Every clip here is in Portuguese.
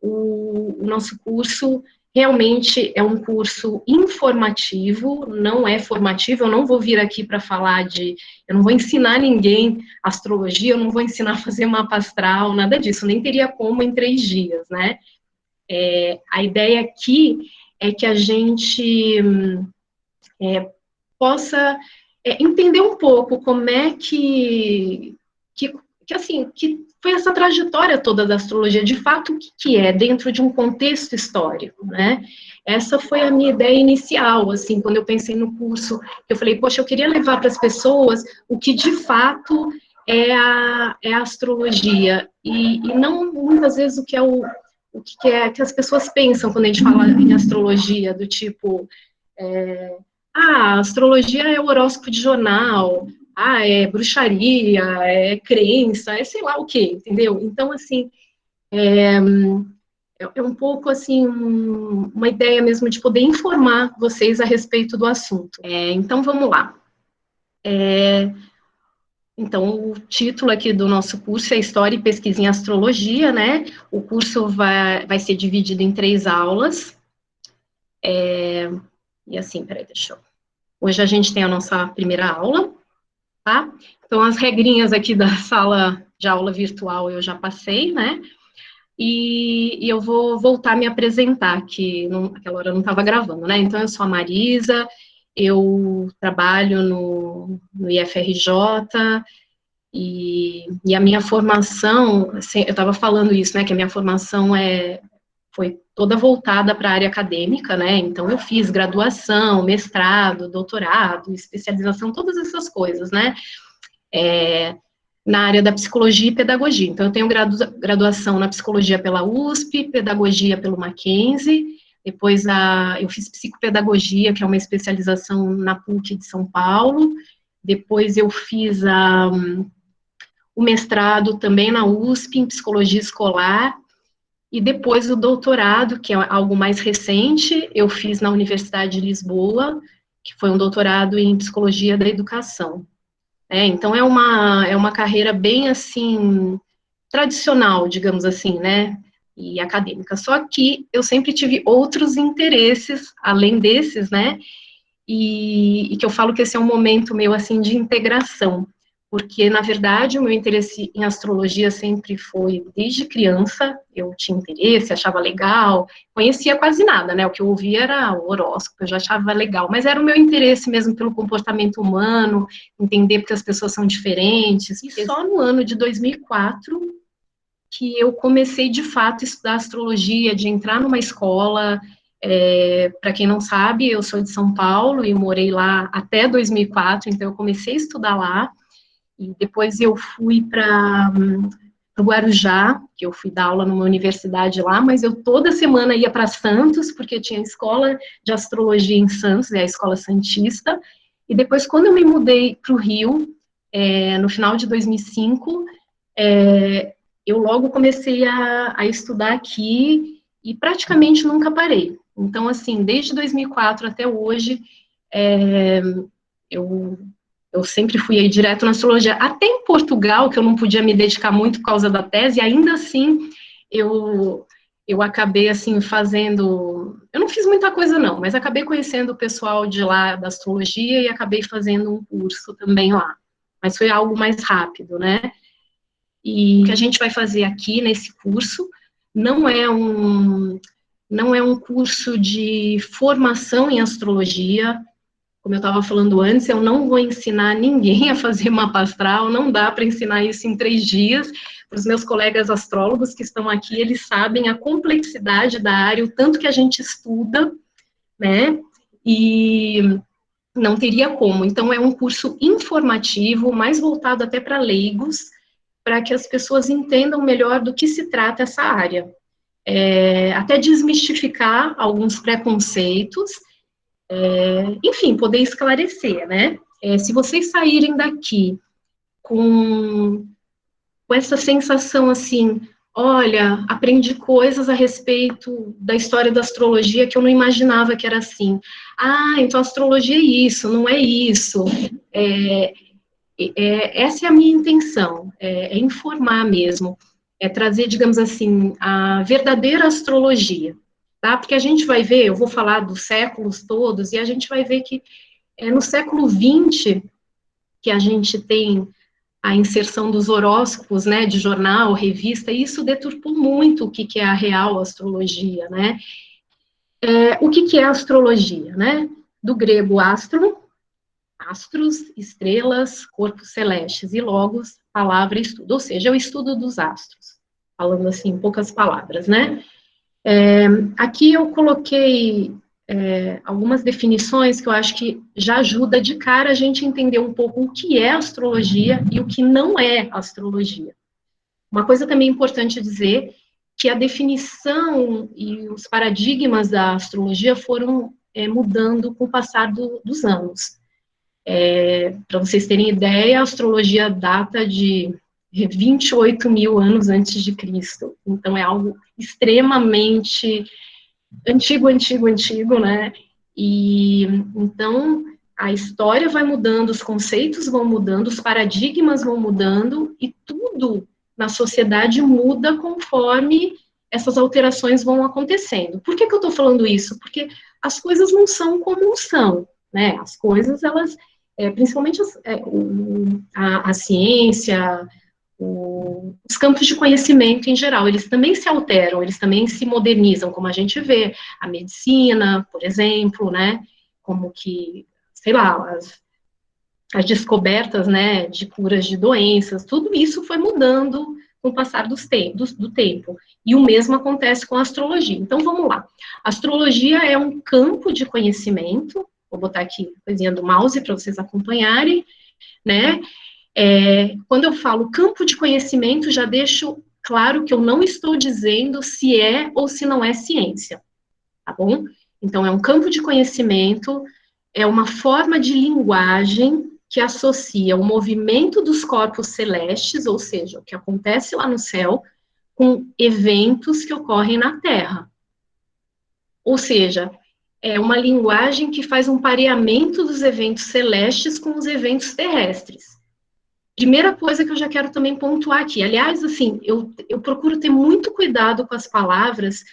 o nosso curso realmente é um curso informativo, não é formativo. Eu não vou vir aqui para falar eu não vou ensinar ninguém astrologia, eu não vou ensinar a fazer mapa astral, nada disso, nem teria como em 3 dias, né? A ideia aqui é que a gente possa entender um pouco como é que assim, que foi essa trajetória toda da astrologia, de fato, o que é, dentro de um contexto histórico, né? Essa foi a minha ideia inicial, assim, quando eu pensei no curso, eu falei, poxa, eu queria levar para as pessoas o que de fato é a astrologia, e não muitas vezes o que que as pessoas pensam quando a gente fala em astrologia, do tipo, a astrologia é o horóscopo de jornal, é bruxaria, é crença, é sei lá o quê, entendeu? Então, assim, é um pouco, assim, uma ideia mesmo de poder informar vocês a respeito do assunto. Então, vamos lá. Então, o título aqui do nosso curso é História e Pesquisa em Astrologia, né? O curso vai ser dividido em 3 aulas. E assim, peraí, deixa eu... Hoje a gente tem a nossa primeira aula, tá? Então, as regrinhas aqui da sala de aula virtual eu já passei, né? E eu vou voltar a me apresentar, que naquela hora eu não estava gravando, né? Então, eu sou a Marisa, eu trabalho no IFRJ, e a minha formação, assim, eu estava falando isso, né? Que a minha formação foi toda voltada para a área acadêmica, né? Então, eu fiz graduação, mestrado, doutorado, especialização, todas essas coisas, né? Na área da psicologia e pedagogia. Então, eu tenho graduação na psicologia pela USP, pedagogia pelo Mackenzie, depois eu fiz psicopedagogia, que é uma especialização na PUC de São Paulo, depois eu fiz o mestrado também na USP, em psicologia escolar, e depois o doutorado, que é algo mais recente, eu fiz na Universidade de Lisboa, que foi um doutorado em psicologia da educação. Então, é uma carreira bem, assim, tradicional, digamos assim, né, e acadêmica. Só que eu sempre tive outros interesses, além desses, né, e que eu falo que esse é um momento meu, assim, de integração, porque, na verdade, o meu interesse em astrologia sempre foi desde criança, eu tinha interesse, achava legal, conhecia quase nada, né, o que eu ouvia era o horóscopo, eu já achava legal, mas era o meu interesse mesmo pelo comportamento humano, entender porque as pessoas são diferentes, e só no ano de 2004 que eu comecei, de fato, a estudar astrologia, de entrar numa escola. Para quem não sabe, eu sou de São Paulo e morei lá até 2004, então eu comecei a estudar lá, e depois eu fui para o Guarujá, que eu fui dar aula numa universidade lá, mas eu toda semana ia para Santos, porque tinha escola de astrologia em Santos, é a Escola Santista, e depois, quando eu me mudei para o Rio, no final de 2005, eu logo comecei a estudar aqui e praticamente nunca parei. Então, assim, desde 2004 até hoje, eu eu sempre fui aí direto na astrologia, até em Portugal, que eu não podia me dedicar muito por causa da tese, e ainda assim eu acabei, assim, fazendo... Eu não fiz muita coisa, não, mas acabei conhecendo o pessoal de lá da astrologia e acabei fazendo um curso também lá. Mas foi algo mais rápido, né? E o que a gente vai fazer aqui nesse curso não é um curso de formação em astrologia. Como eu estava falando antes, eu não vou ensinar ninguém a fazer mapa astral, não dá para ensinar isso em 3 dias. Os meus colegas astrólogos que estão aqui, eles sabem a complexidade da área, o tanto que a gente estuda, né? E não teria como. Então, é um curso informativo, mais voltado até para leigos, para que as pessoas entendam melhor do que se trata essa área. Até desmistificar alguns preconceitos, enfim, poder esclarecer, né? Se vocês saírem daqui com essa sensação assim, olha, aprendi coisas a respeito da história da astrologia que eu não imaginava que era assim. Então a astrologia é isso, não é isso. Essa é a minha intenção, é informar mesmo. é trazer, digamos assim, a verdadeira astrologia, tá? Porque a gente vai ver, eu vou falar dos séculos todos, e a gente vai ver que no século XX que a gente tem a inserção dos horóscopos, né, de jornal, revista, e isso deturpou muito o que é a real astrologia, né? O que é astrologia, né? Do grego astro, astros, estrelas, corpos celestes, e logos, palavra, estudo, ou seja, é o estudo dos astros, falando assim, em poucas palavras, né? Aqui eu coloquei algumas definições que eu acho que já ajuda de cara a gente entender um pouco o que é astrologia e o que não é astrologia. Uma coisa também importante dizer que a definição e os paradigmas da astrologia foram mudando com o passar dos anos. Para vocês terem ideia, a astrologia data de 28 mil anos antes de Cristo. Então, é algo extremamente antigo, né? E então a história vai mudando, os conceitos vão mudando, os paradigmas vão mudando e tudo na sociedade muda conforme essas alterações vão acontecendo. Por que eu estou falando isso? Porque as coisas não são como são, né? As coisas, elas, principalmente a ciência, os campos de conhecimento em geral, eles também se alteram, eles também se modernizam, como a gente vê, a medicina, por exemplo, né, como que, sei lá, as descobertas, né, de curas de doenças, tudo isso foi mudando com o passar do tempo, e o mesmo acontece com a astrologia. Então, vamos lá, a astrologia é um campo de conhecimento, vou botar aqui a coisinha do mouse para vocês acompanharem, né, quando eu falo campo de conhecimento, já deixo claro que eu não estou dizendo se é ou se não é ciência, tá bom? Então, é um campo de conhecimento, é uma forma de linguagem que associa o movimento dos corpos celestes, ou seja, o que acontece lá no céu, com eventos que ocorrem na Terra. Ou seja, é uma linguagem que faz um pareamento dos eventos celestes com os eventos terrestres. Primeira coisa que eu já quero também pontuar aqui, aliás, assim, eu procuro ter muito cuidado com as palavras,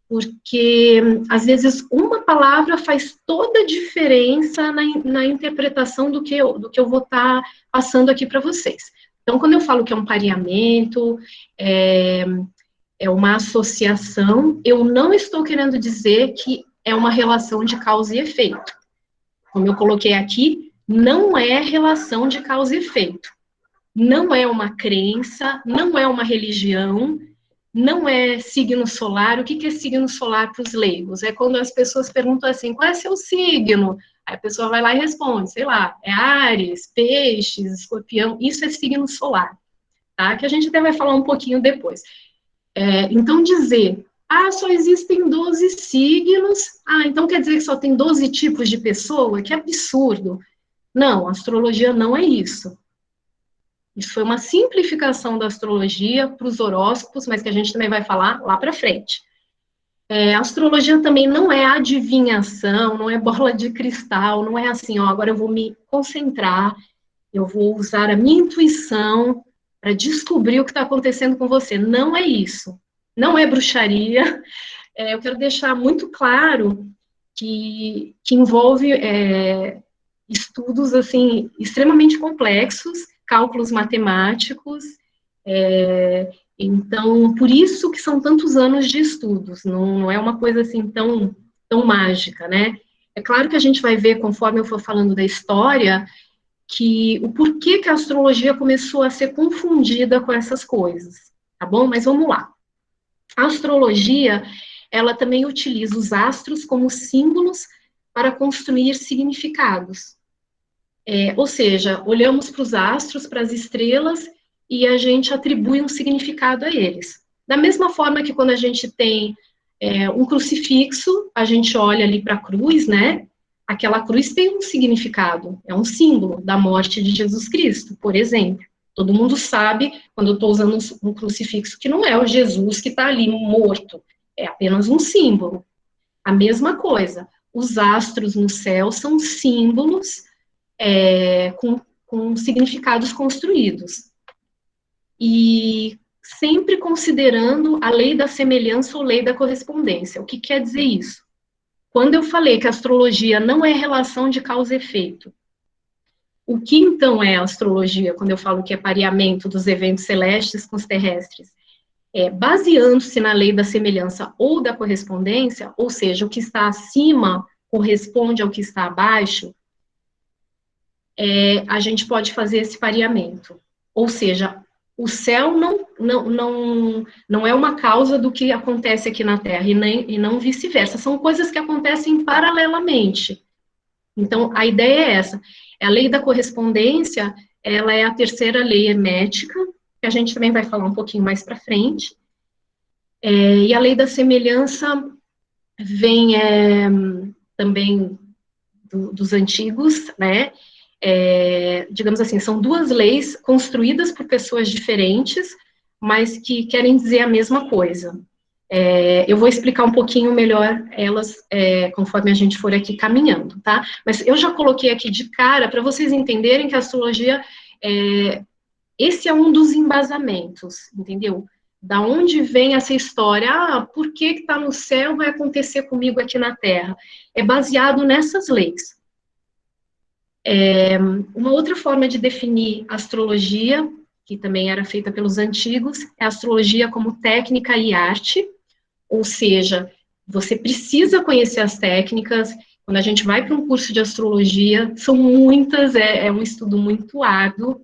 porque às vezes uma palavra faz toda a diferença na interpretação do que eu vou estar passando aqui para vocês. Então, quando eu falo que é um pareamento, é uma associação, eu não estou querendo dizer que é uma relação de causa e efeito. Como eu coloquei aqui, não é relação de causa e efeito. Não é uma crença, não é uma religião, não é signo solar. O que é signo solar para os leigos? É quando as pessoas perguntam assim, qual é seu signo? Aí a pessoa vai lá e responde, sei lá, é Áries, Peixes, Escorpião, isso é signo solar, tá? Que a gente até vai falar um pouquinho depois. Então, dizer, só existem 12 signos, então quer dizer que só tem 12 tipos de pessoa? Que absurdo. Não, a astrologia não é isso. Isso foi uma simplificação da astrologia para os horóscopos, mas que a gente também vai falar lá para frente. A astrologia também não é adivinhação, não é bola de cristal, não é assim, agora eu vou me concentrar, eu vou usar a minha intuição para descobrir o que está acontecendo com você. Não é isso. Não é bruxaria. Eu quero deixar muito claro que envolve estudos assim extremamente complexos, cálculos matemáticos, então por isso que são tantos anos de estudos, não é uma coisa assim tão mágica, né? É claro que a gente vai ver, conforme eu for falando da história, que o porquê que a astrologia começou a ser confundida com essas coisas, tá bom? Mas vamos lá. A astrologia, ela também utiliza os astros como símbolos para construir significados. Ou seja, olhamos para os astros, para as estrelas, e a gente atribui um significado a eles. Da mesma forma que quando a gente tem um crucifixo, a gente olha ali para a cruz, né? Aquela cruz tem um significado, é um símbolo da morte de Jesus Cristo, por exemplo. Todo mundo sabe, quando eu estou usando um crucifixo, que não é o Jesus que está ali morto, é apenas um símbolo. A mesma coisa, os astros no céu são símbolos com significados construídos. E sempre considerando a lei da semelhança ou lei da correspondência. O que quer dizer isso? Quando eu falei que a astrologia não é relação de causa e efeito, o que então é a astrologia, quando eu falo que é pareamento dos eventos celestes com os terrestres? Baseando-se na lei da semelhança ou da correspondência, ou seja, o que está acima corresponde ao que está abaixo, a gente pode fazer esse pareamento. Ou seja, o céu não é uma causa do que acontece aqui na Terra, e não vice-versa. São coisas que acontecem paralelamente. Então, a ideia é essa. A lei da correspondência, ela é a terceira lei hermética, que a gente também vai falar um pouquinho mais para frente. E a lei da semelhança vem também dos antigos, né? Digamos assim, são duas leis construídas por pessoas diferentes, mas que querem dizer a mesma coisa. Eu vou explicar um pouquinho melhor elas conforme a gente for aqui caminhando, tá? Mas eu já coloquei aqui de cara para vocês entenderem que a astrologia, esse é um dos embasamentos, entendeu? Da onde vem essa história? Por que está no céu vai acontecer comigo aqui na Terra? É baseado nessas leis. Uma outra forma de definir astrologia, que também era feita pelos antigos, é a astrologia como técnica e arte, ou seja, você precisa conhecer as técnicas. Quando a gente vai para um curso de astrologia, são muitas, é um estudo muito árduo,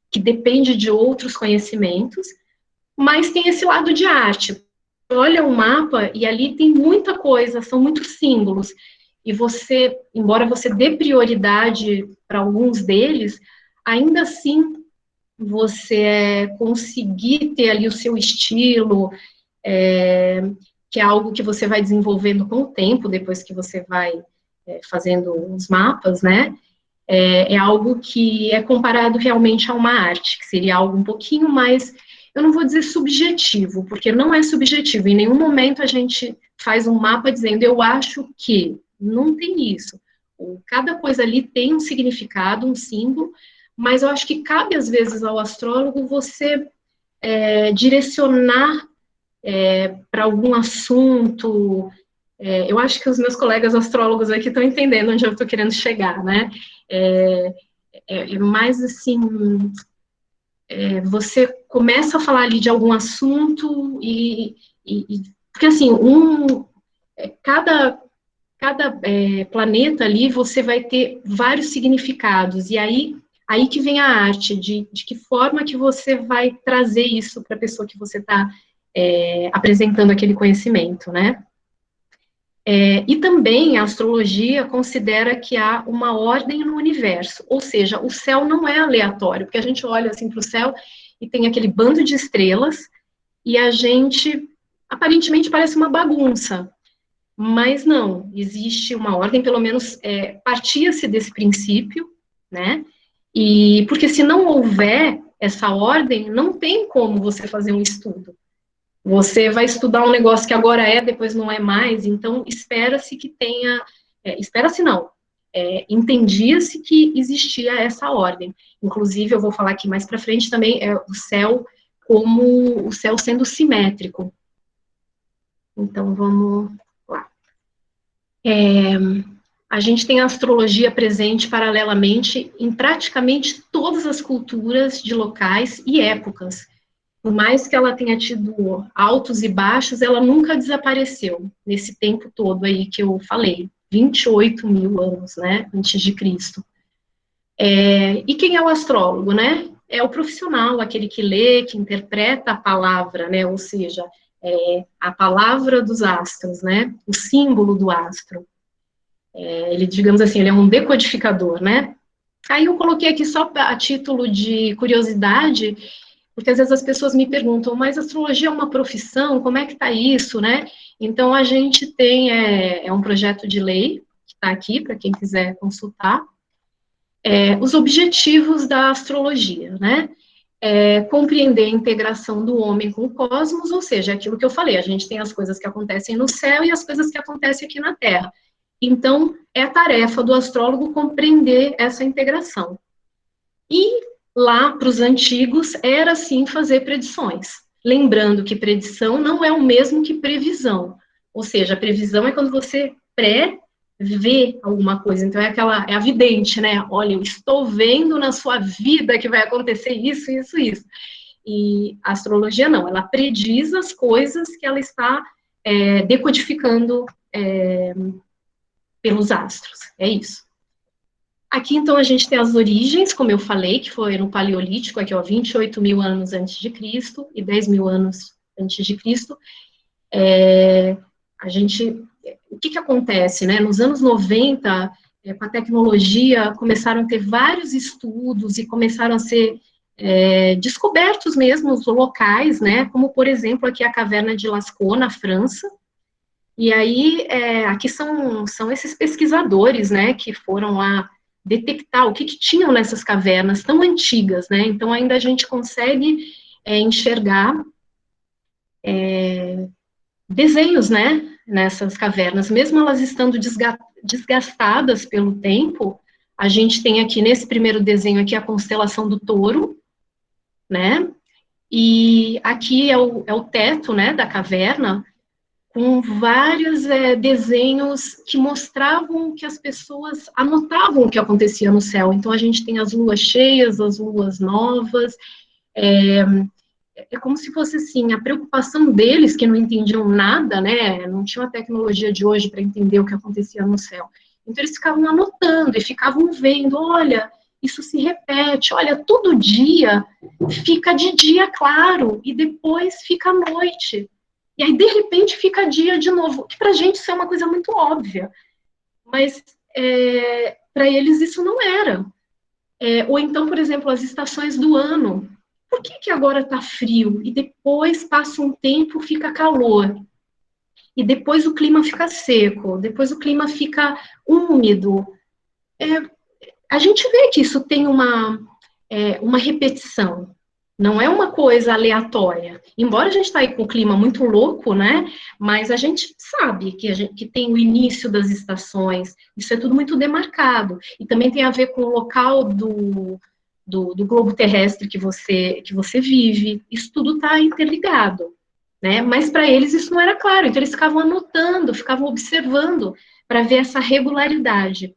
que depende de outros conhecimentos, mas tem esse lado de arte. Olha o mapa e ali tem muita coisa, são muitos símbolos, e você, embora você dê prioridade para alguns deles, ainda assim você conseguir ter ali o seu estilo, que é algo que você vai desenvolvendo com o tempo, depois que você vai fazendo os mapas, né? É algo que é comparado realmente a uma arte, que seria algo um pouquinho mais, eu não vou dizer subjetivo, porque não é subjetivo, em nenhum momento a gente faz um mapa dizendo, eu acho que, não tem isso. Cada coisa ali tem um significado, um símbolo, mas eu acho que cabe às vezes ao astrólogo você direcionar para algum assunto. Eu acho que os meus colegas astrólogos aqui estão entendendo onde eu estou querendo chegar, né? Mais assim, você começa a falar ali de algum assunto porque assim, cada planeta ali você vai ter vários significados, e aí que vem a arte, de que forma que você vai trazer isso para a pessoa que você está apresentando aquele conhecimento, né? E também a astrologia considera que há uma ordem no universo, ou seja, o céu não é aleatório, porque a gente olha assim para o céu e tem aquele bando de estrelas, e a gente, aparentemente, parece uma bagunça, mas não, existe uma ordem, pelo menos partia-se desse princípio, né? E porque se não houver essa ordem, não tem como você fazer um estudo. Você vai estudar um negócio que agora depois não é mais, então espera-se que tenha, espera-se não, entendia-se que existia essa ordem. Inclusive, eu vou falar aqui mais para frente também, o céu como o céu sendo simétrico. Então, vamos lá. A gente tem a astrologia presente paralelamente em praticamente todas as culturas de locais e épocas. Por mais que ela tenha tido altos e baixos, ela nunca desapareceu nesse tempo todo aí que eu falei, 28 mil anos, né, antes de Cristo. E quem é o astrólogo, né? É o profissional, aquele que lê, que interpreta a palavra, né, ou seja, a palavra dos astros, né, o símbolo do astro. Ele, digamos assim, ele é um decodificador, né? Aí eu coloquei aqui só a título de curiosidade, porque às vezes as pessoas me perguntam, mas astrologia é uma profissão, como é que está isso, né? Então, a gente tem um projeto de lei, que está aqui, para quem quiser consultar, os objetivos da astrologia, né? Compreender a integração do homem com o cosmos, ou seja, aquilo que eu falei, a gente tem as coisas que acontecem no céu e as coisas que acontecem aqui na Terra. Então, é a tarefa do astrólogo compreender essa integração. E lá, para os antigos, era sim fazer predições. Lembrando que predição não é o mesmo que previsão. Ou seja, a previsão é quando você pré-vê alguma coisa. Então, é a vidente, né? Olha, eu estou vendo na sua vida que vai acontecer isso, isso, isso. E a astrologia não, ela prediz as coisas que ela está decodificando pelos astros. É isso. Aqui, então, a gente tem as origens, como eu falei, que foi no Paleolítico, aqui, ó, 28 mil anos antes de Cristo e 10 mil anos antes de Cristo. O que acontece, né? Nos anos 90, com a tecnologia, começaram a ter vários estudos e começaram a ser descobertos mesmo os locais, né? Como, por exemplo, aqui a caverna de Lascaux, na França. E aí, aqui são esses pesquisadores, né, que foram lá detectar o que tinham nessas cavernas tão antigas, né? Então, ainda a gente consegue enxergar desenhos, né, nessas cavernas, mesmo elas estando desgastadas pelo tempo. A gente tem aqui, nesse primeiro desenho aqui, a constelação do Touro, né, e aqui é o teto, né, da caverna, com vários desenhos que mostravam que as pessoas anotavam o que acontecia no céu. Então, a gente tem as luas cheias, as luas novas, é como se fosse assim, a preocupação deles, que não entendiam nada, né, não tinham a tecnologia de hoje para entender o que acontecia no céu. Então, eles ficavam anotando e ficavam vendo, olha, isso se repete, olha, todo dia fica de dia claro e depois fica noite. E aí, de repente, fica dia de novo, que pra gente isso é uma coisa muito óbvia, mas para eles isso não era. Ou então, por exemplo, as estações do ano. Por que agora está frio e depois passa um tempo, fica calor? E depois o clima fica seco, depois o clima fica úmido. A gente vê que isso tem uma repetição, não é uma coisa aleatória. Embora a gente está aí com um clima muito louco, né? Mas a gente sabe que tem o início das estações, isso é tudo muito demarcado. E também tem a ver com o local do globo terrestre que você vive. Isso tudo está interligado, né? Mas para eles isso não era claro, então eles ficavam anotando, ficavam observando para ver essa regularidade.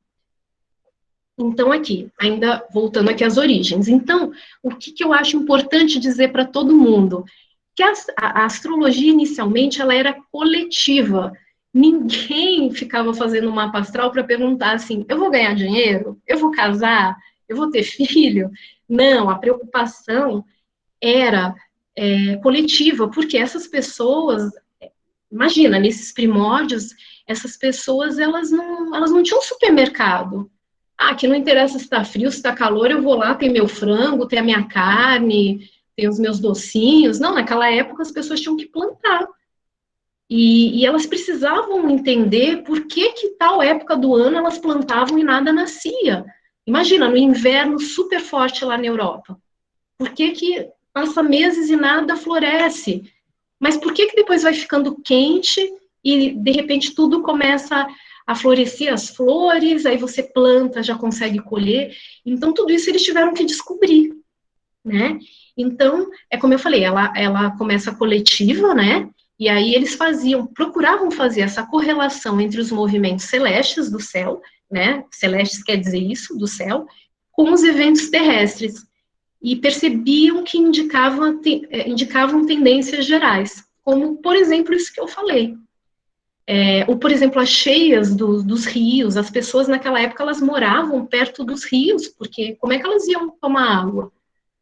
Então, aqui, ainda voltando aqui às origens. Então, o que eu acho importante dizer para todo mundo? Que a astrologia, inicialmente, ela era coletiva. Ninguém ficava fazendo um mapa astral para perguntar assim, eu vou ganhar dinheiro? Eu vou casar? Eu vou ter filho? Não, a preocupação era coletiva, porque essas pessoas, imagina, nesses primórdios, essas pessoas, elas não tinham supermercado. Ah, que não interessa se está frio, se está calor, eu vou lá, tem meu frango, tem a minha carne, tem os meus docinhos. Não, naquela época as pessoas tinham que plantar. E elas precisavam entender por que tal época do ano elas plantavam e nada nascia. Imagina, no inverno super forte lá na Europa. Por que passa meses e nada floresce? Mas por que depois vai ficando quente e, de repente, tudo começa a florescer as flores, aí você planta, já consegue colher. Então, tudo isso eles tiveram que descobrir, né? Então, é como eu falei, ela começa coletiva, né? E aí eles procuravam fazer essa correlação entre os movimentos celestes do céu, né? Celestes quer dizer isso, do céu, com os eventos terrestres. E percebiam que indicavam tendências gerais, como, por exemplo, isso que eu falei. Ou, por exemplo, as cheias dos rios, as pessoas naquela época, elas moravam perto dos rios, porque como é que elas iam tomar água?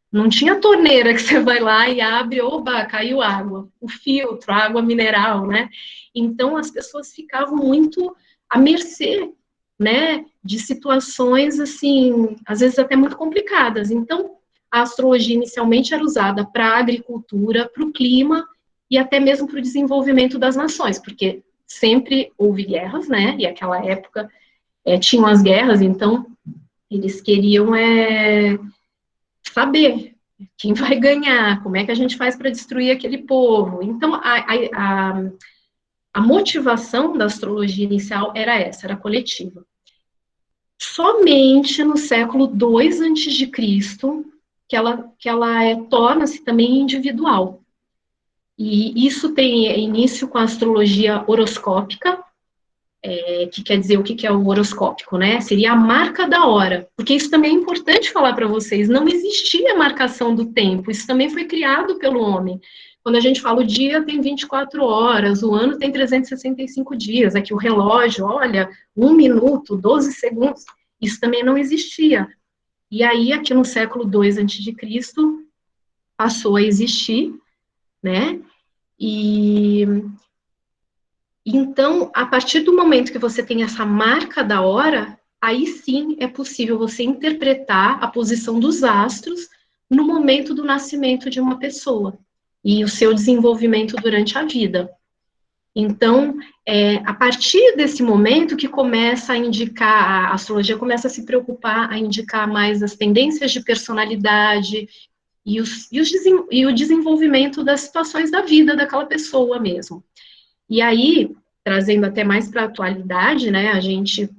Não tinha torneira que você vai lá e abre, oba, caiu água. O filtro, a água mineral, né? Então, as pessoas ficavam muito à mercê, né, de situações, assim, às vezes até muito complicadas. Então, a astrologia inicialmente era usada para a agricultura, para o clima e até mesmo para o desenvolvimento das nações, porque sempre houve guerras, né, e aquela época tinham as guerras, então eles queriam saber quem vai ganhar, como é que a gente faz para destruir aquele povo. Então, a motivação da astrologia inicial era essa, era coletiva. Somente no século II antes de Cristo que ela torna-se também individual. E isso tem início com a astrologia horoscópica, que quer dizer o que é o horoscópico, né? Seria a marca da hora, porque isso também é importante falar para vocês, não existia marcação do tempo, isso também foi criado pelo homem. Quando a gente fala o dia tem 24 horas, o ano tem 365 dias, aqui o relógio, olha, 1 minuto, 12 segundos, isso também não existia. E aí, aqui no século II a.C., passou a existir, né? E então, a partir do momento que você tem essa marca da hora, aí sim é possível você interpretar a posição dos astros no momento do nascimento de uma pessoa e o seu desenvolvimento durante a vida. Então, a partir desse momento que começa a indicar, a astrologia começa a se preocupar a indicar mais as tendências de personalidade e o desenvolvimento das situações da vida daquela pessoa mesmo. E aí, trazendo até mais para a atualidade, né, a gente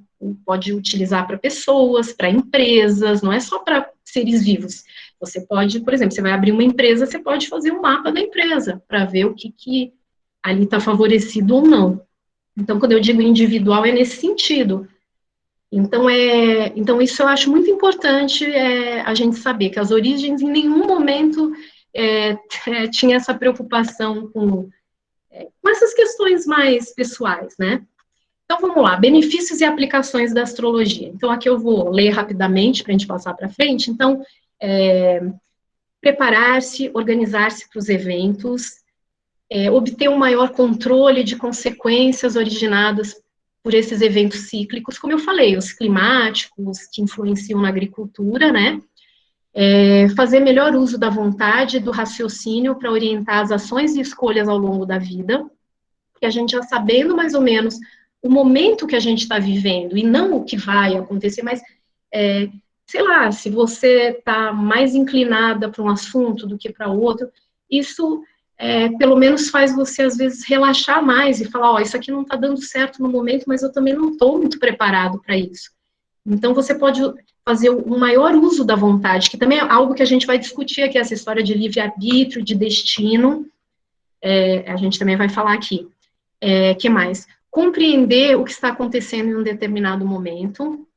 pode utilizar para pessoas, para empresas, não é só para seres vivos. Você pode, por exemplo, você vai abrir uma empresa, você pode fazer um mapa da empresa, para ver o que ali está favorecido ou não. Então, quando eu digo individual, é nesse sentido. Então isso eu acho muito importante a gente saber que as origens em nenhum momento tinha essa preocupação com essas questões mais pessoais, né? Então, vamos lá, benefícios e aplicações da astrologia. Então, aqui eu vou ler rapidamente para a gente passar para frente. Então, preparar-se, organizar-se para os eventos, obter um maior controle de consequências originadas por esses eventos cíclicos, como eu falei, os climáticos, que influenciam na agricultura, né? Fazer melhor uso da vontade, do raciocínio para orientar as ações e escolhas ao longo da vida, porque a gente já sabendo mais ou menos o momento que a gente está vivendo, e não o que vai acontecer, mas, sei lá, se você está mais inclinada para um assunto do que para outro, isso pelo menos faz você, às vezes, relaxar mais e falar, isso aqui não está dando certo no momento, mas eu também não estou muito preparado para isso. Então, você pode fazer um maior uso da vontade, que também é algo que a gente vai discutir aqui, essa história de livre-arbítrio, de destino, a gente também vai falar aqui. Que mais? Compreender o que está acontecendo em um determinado momento,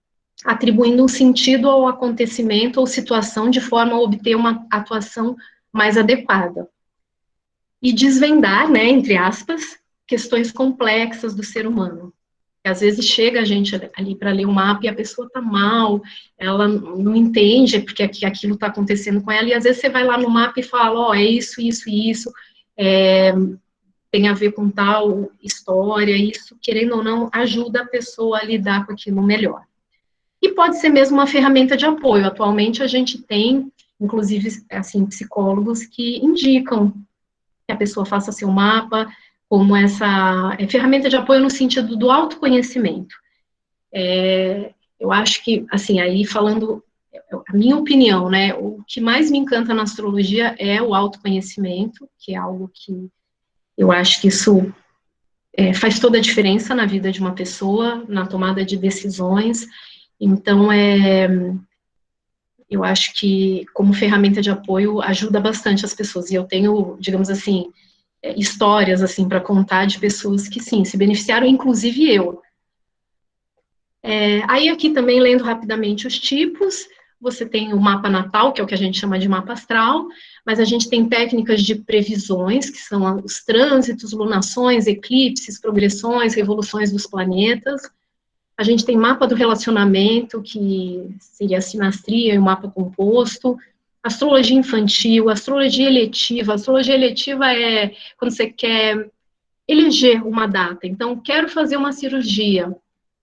atribuindo um sentido ao acontecimento ou situação de forma a obter uma atuação mais adequada. E desvendar, né, entre aspas, questões complexas do ser humano. Às vezes chega a gente ali para ler o mapa e a pessoa está mal, ela não entende porque aquilo está acontecendo com ela, e às vezes você vai lá no mapa e fala, é isso, isso e isso, tem a ver com tal história, isso, querendo ou não, ajuda a pessoa a lidar com aquilo melhor. E pode ser mesmo uma ferramenta de apoio. Atualmente a gente tem, inclusive, assim, psicólogos que indicam que a pessoa faça seu mapa, como essa ferramenta de apoio no sentido do autoconhecimento. Eu acho que, assim, aí falando a minha opinião, né, o que mais me encanta na astrologia é o autoconhecimento, que é algo que eu acho que isso faz toda a diferença na vida de uma pessoa, na tomada de decisões. Então, eu acho que, como ferramenta de apoio, ajuda bastante as pessoas. E eu tenho, digamos assim, histórias, assim, para contar de pessoas que, sim, se beneficiaram, inclusive eu. Aí, aqui também, lendo rapidamente os tipos, você tem o mapa natal, que é o que a gente chama de mapa astral, mas a gente tem técnicas de previsões, que são os trânsitos, lunações, eclipses, progressões, revoluções dos planetas. A gente tem mapa do relacionamento, que seria a sinastria e o mapa composto, astrologia infantil, astrologia eletiva. Astrologia eletiva é quando você quer eleger uma data. Então, quero fazer uma cirurgia.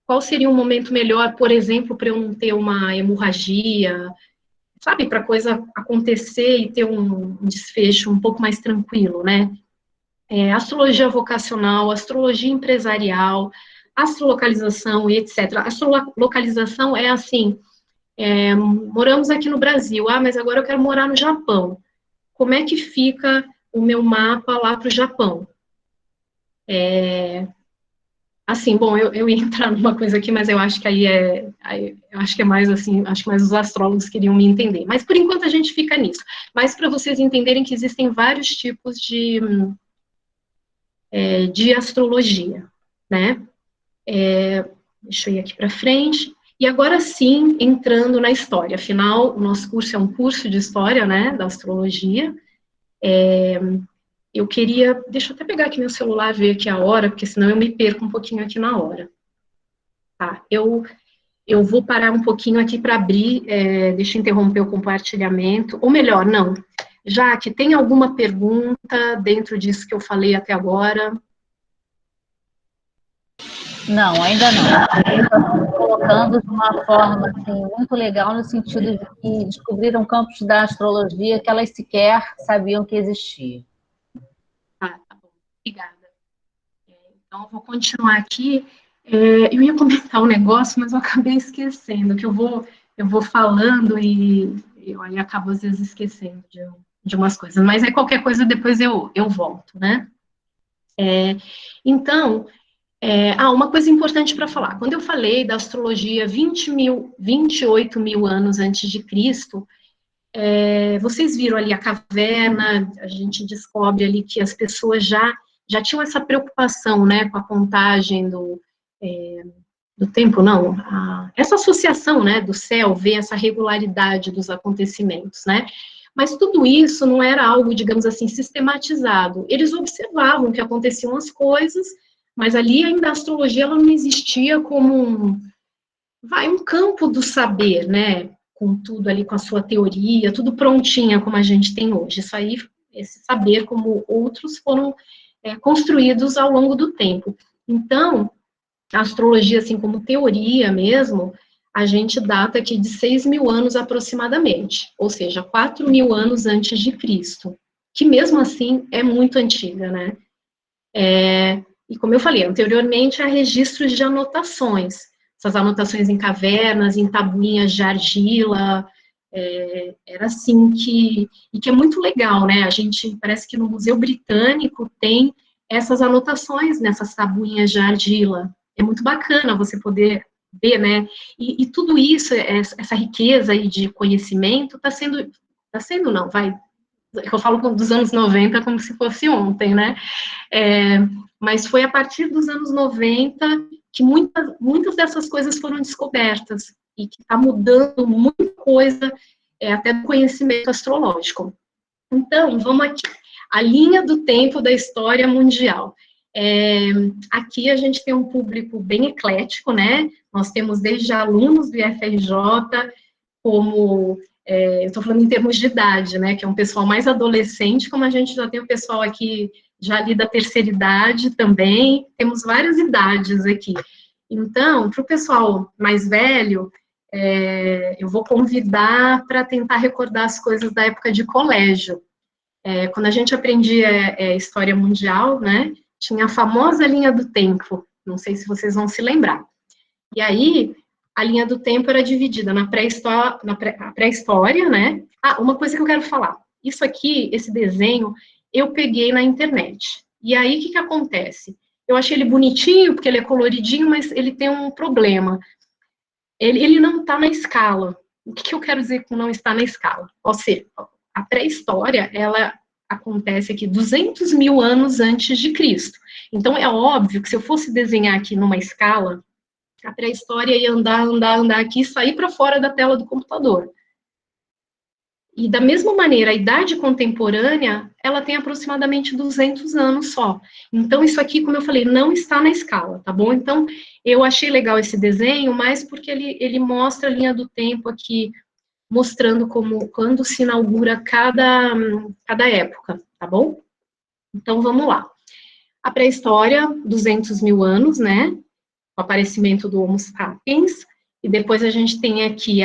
Qual seria um momento melhor, por exemplo, para eu não ter uma hemorragia, sabe, para a coisa acontecer e ter um desfecho um pouco mais tranquilo, né? Astrologia vocacional, astrologia empresarial, astrolocalização e etc. Astrolocalização é assim, moramos aqui no Brasil, mas agora eu quero morar no Japão. Como é que fica o meu mapa lá para o Japão? Assim, bom, eu ia entrar numa coisa aqui, mas eu acho que eu acho que é mais assim, acho que mais os astrólogos queriam me entender. Mas por enquanto a gente fica nisso. Mas para vocês entenderem que existem vários tipos de astrologia, né? Deixa eu ir aqui para frente. E agora sim, entrando na história. Afinal, o nosso curso é um curso de história, né, da astrologia. Eu queria... Deixa eu até pegar aqui meu celular, ver aqui a hora, porque senão eu me perco um pouquinho aqui na hora. Tá, eu vou parar um pouquinho aqui para abrir, deixa eu interromper o compartilhamento, ou melhor, não. Jaque, tem alguma pergunta dentro disso que eu falei até agora? Não, ainda não. Colocando de uma forma assim, muito legal, no sentido de que descobriram campos da astrologia que elas sequer sabiam que existia. Tá bom, obrigada. Então, eu vou continuar aqui. Eu ia comentar um negócio, mas eu acabei esquecendo, que eu vou falando e eu aí acabo às vezes esquecendo de umas coisas. Mas aí qualquer coisa depois eu volto, né? Então, uma coisa importante para falar. Quando eu falei da astrologia 28 mil anos antes de Cristo, vocês viram ali a caverna, a gente descobre ali que as pessoas já tinham essa preocupação, né, com a contagem do tempo, não, essa associação, né, do céu, ver essa regularidade dos acontecimentos, né, mas tudo isso não era algo, digamos assim, sistematizado. Eles observavam que aconteciam as coisas, mas ali ainda a astrologia ela não existia como um campo do saber, né, com tudo ali, com a sua teoria, tudo prontinha como a gente tem hoje. Isso aí, esse saber como outros foram construídos ao longo do tempo. Então, a astrologia, assim como teoria mesmo, a gente data aqui de 6 mil anos aproximadamente, ou seja, 4 mil anos antes de Cristo, que mesmo assim é muito antiga, né? E como eu falei anteriormente, há registros de anotações, essas anotações em cavernas, em tabuinhas de argila, era assim e que é muito legal, né? A gente, parece que no Museu Britânico tem essas anotações nessas tabuinhas de argila. É muito bacana você poder ver, né? E tudo isso, essa riqueza aí de conhecimento está sendo não, eu falo dos anos 90 como se fosse ontem, né? Mas foi a partir dos anos 90 que muitas dessas coisas foram descobertas e que está mudando muita coisa, até do conhecimento astrológico. Então, vamos aqui. A linha do tempo da história mundial. Aqui a gente tem um público bem eclético, né? Nós temos desde alunos do IFRJ, como eu estou falando em termos de idade, né, que é um pessoal mais adolescente, como a gente já tem o pessoal aqui já ali da terceira idade também, temos várias idades aqui. Então, para o pessoal mais velho, eu vou convidar para tentar recordar as coisas da época de colégio. Quando a gente aprendia história mundial, né, tinha a famosa linha do tempo, não sei se vocês vão se lembrar. E aí, a linha do tempo era dividida na pré-história, né? Uma coisa que eu quero falar. Isso aqui, esse desenho, eu peguei na internet. E aí, o que acontece? Eu achei ele bonitinho, porque ele é coloridinho, mas ele tem um problema. Ele não está na escala. O que eu quero dizer com não está na escala? Ou seja, a pré-história, ela acontece aqui 200 mil anos antes de Cristo. Então, é óbvio que se eu fosse desenhar aqui numa escala, a pré-história ia andar aqui e sair para fora da tela do computador. E da mesma maneira, a idade contemporânea, ela tem aproximadamente 200 anos só. Então, isso aqui, como eu falei, não está na escala, tá bom? Então, eu achei legal esse desenho, mas porque ele mostra a linha do tempo aqui, mostrando quando se inaugura cada época, tá bom? Então, vamos lá. A pré-história, 200 mil anos, né? O aparecimento do Homo sapiens, e depois a gente tem aqui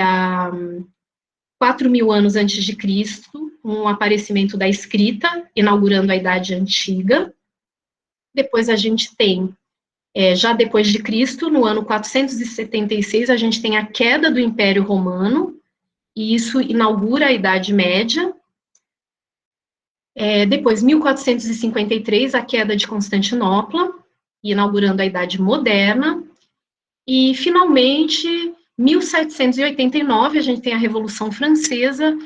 4 mil anos antes de Cristo, um aparecimento da escrita, inaugurando a Idade Antiga. Depois a gente tem, já depois de Cristo, no ano 476, a gente tem a queda do Império Romano, e isso inaugura a Idade Média. Depois, 1453, a queda de Constantinopla, inaugurando a Idade Moderna. E, finalmente, 1789, a gente tem a Revolução Francesa,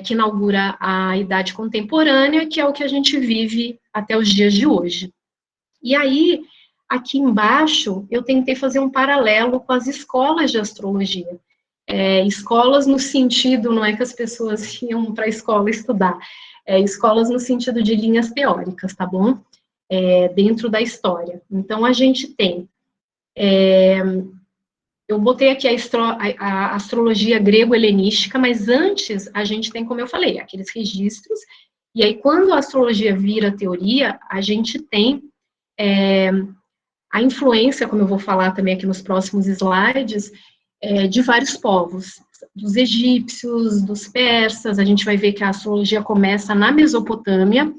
que inaugura a Idade Contemporânea, que é o que a gente vive até os dias de hoje, E aí, aqui embaixo, eu tentei fazer um paralelo com as escolas de astrologia. Escolas no sentido, não é que as pessoas iam para a escola estudar, escolas no sentido de linhas teóricas, tá bom? Dentro da história. Então, a gente tem, eu botei aqui a astrologia grego-helenística, mas antes a gente tem, como eu falei, aqueles registros, e aí quando a astrologia vira teoria, a gente tem a influência, como eu vou falar também aqui nos próximos slides, de vários povos, dos egípcios, dos persas, a gente vai ver que a astrologia começa na Mesopotâmia,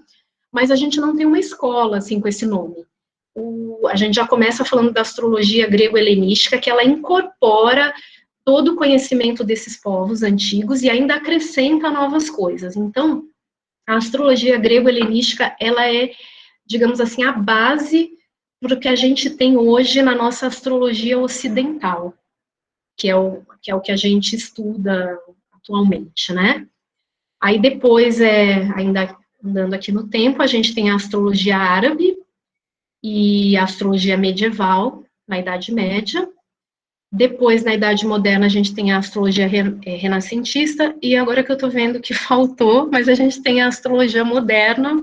mas a gente não tem uma escola, assim, com esse nome. A gente já começa falando da astrologia grego-helenística, que ela incorpora todo o conhecimento desses povos antigos e ainda acrescenta novas coisas. Então, a astrologia grego-helenística, ela é, digamos assim, a base para o que a gente tem hoje na nossa astrologia ocidental, que é o que a gente estuda atualmente, né? Aí depois, ainda andando aqui no tempo, a gente tem a astrologia árabe e a astrologia medieval, na Idade Média. Depois, na Idade Moderna, a gente tem a astrologia renascentista, e agora que eu estou vendo que faltou, mas a gente tem a astrologia moderna,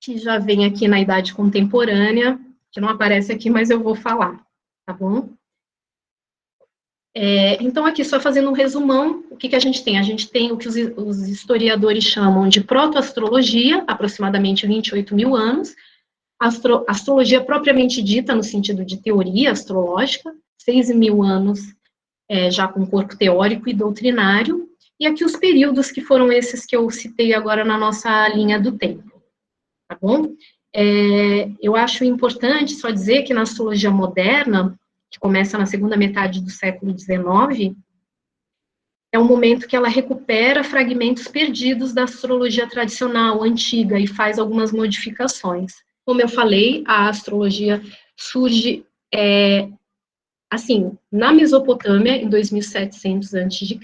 que já vem aqui na Idade Contemporânea, que não aparece aqui, mas eu vou falar, tá bom? Então, aqui, só fazendo um resumão, o que a gente tem? A gente tem o que os historiadores chamam de proto-astrologia, aproximadamente 28 mil anos, astrologia propriamente dita, no sentido de teoria astrológica, 6 mil anos já com corpo teórico e doutrinário, e aqui os períodos que foram esses que eu citei agora na nossa linha do tempo, tá bom? Eu acho importante só dizer que na astrologia moderna, que começa na segunda metade do século XIX, é um momento que ela recupera fragmentos perdidos da astrologia tradicional, antiga, e faz algumas modificações. Como eu falei, a astrologia surge, assim, na Mesopotâmia, em 2700 a.C.,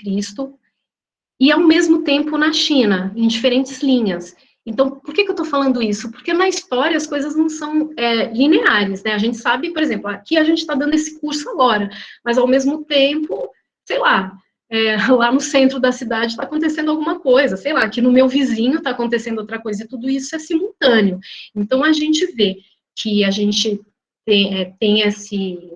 e ao mesmo tempo na China, em diferentes linhas. Então, por que eu estou falando isso? Porque na história as coisas não são lineares, né? A gente sabe, por exemplo, aqui a gente está dando esse curso agora, mas ao mesmo tempo, sei lá, lá no centro da cidade está acontecendo alguma coisa, sei lá, aqui no meu vizinho está acontecendo outra coisa, e tudo isso é simultâneo. Então, a gente vê que a gente tem esse